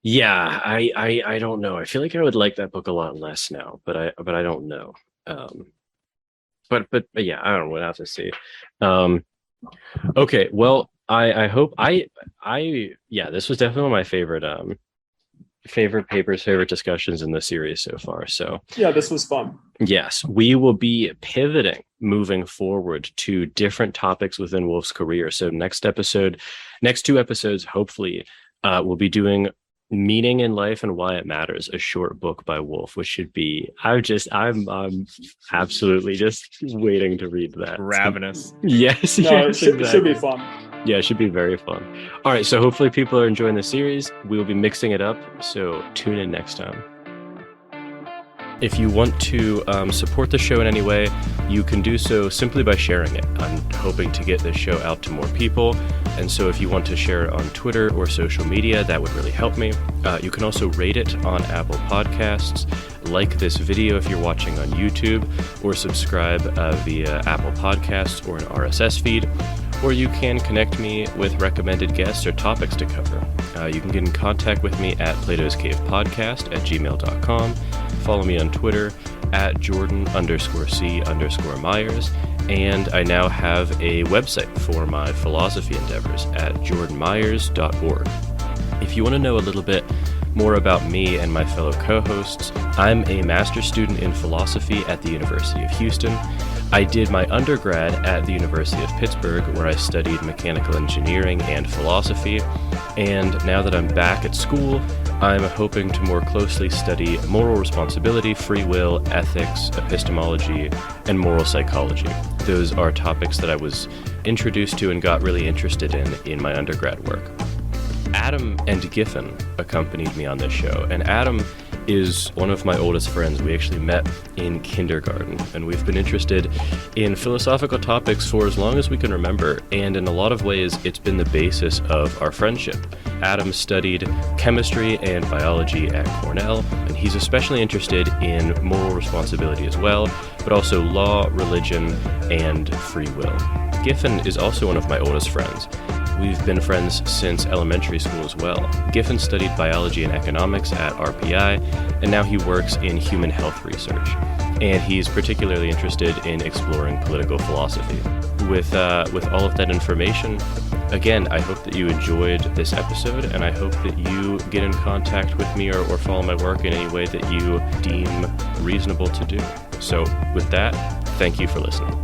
Yeah, I don't know. I feel like I would like that book a lot less now, but I don't know. But yeah, I don't know. We'll have to see. Okay, well, I hope this was definitely one of my favorite papers, favorite discussions in the series so far. So
Yeah, this was fun.
yes, we will be pivoting moving forward to different topics within Wolf's career. So next two episodes, hopefully, we'll be doing Meaning in Life and Why It Matters, a short book by Wolf, which should be, I'm absolutely just waiting to read that.
Ravenous.
Yes.
No,
yes,
it should be
exactly.
fun.
Yeah, it should be very fun. All right, so hopefully people are enjoying the series. We'll be mixing it up, so tune in next time. If you want to support the show in any way, you can do so simply by sharing it. I'm hoping to get this show out to more people, and so if you want to share it on Twitter or social media, that would really help me. You can also rate it on Apple Podcasts, like this video if you're watching on YouTube, or subscribe via Apple Podcasts or an RSS feed. Or you can connect me with recommended guests or topics to cover. You can get in contact with me at platoscavepodcast@gmail.com. Follow me on Twitter at Jordan_C_Myers. And I now have a website for my philosophy endeavors at jordanmyers.org. If you want to know a little bit more about me and my fellow co-hosts, I'm a master's student in philosophy at the University of Houston. I did my undergrad at the University of Pittsburgh, where I studied mechanical engineering and philosophy. And now that I'm back at school, I'm hoping to more closely study moral responsibility, free will, ethics, epistemology, and moral psychology. Those are topics that I was introduced to and got really interested in my undergrad work. Adam and Giffen accompanied me on this show, and Adam is one of my oldest friends. We actually met in kindergarten, and we've been interested in philosophical topics for as long as we can remember, and in a lot of ways, it's been the basis of our friendship. Adam studied chemistry and biology at Cornell, and he's especially interested in moral responsibility as well, but also law, religion, and free will. Giffen is also one of my oldest friends. We've been friends since elementary school as well. Giffen studied biology and economics at RPI, and now he works in human health research. And he's particularly interested in exploring political philosophy. With all of that information, again, I hope that you enjoyed this episode, and I hope that you get in contact with me or follow my work in any way that you deem reasonable to do. So with that, thank you for listening.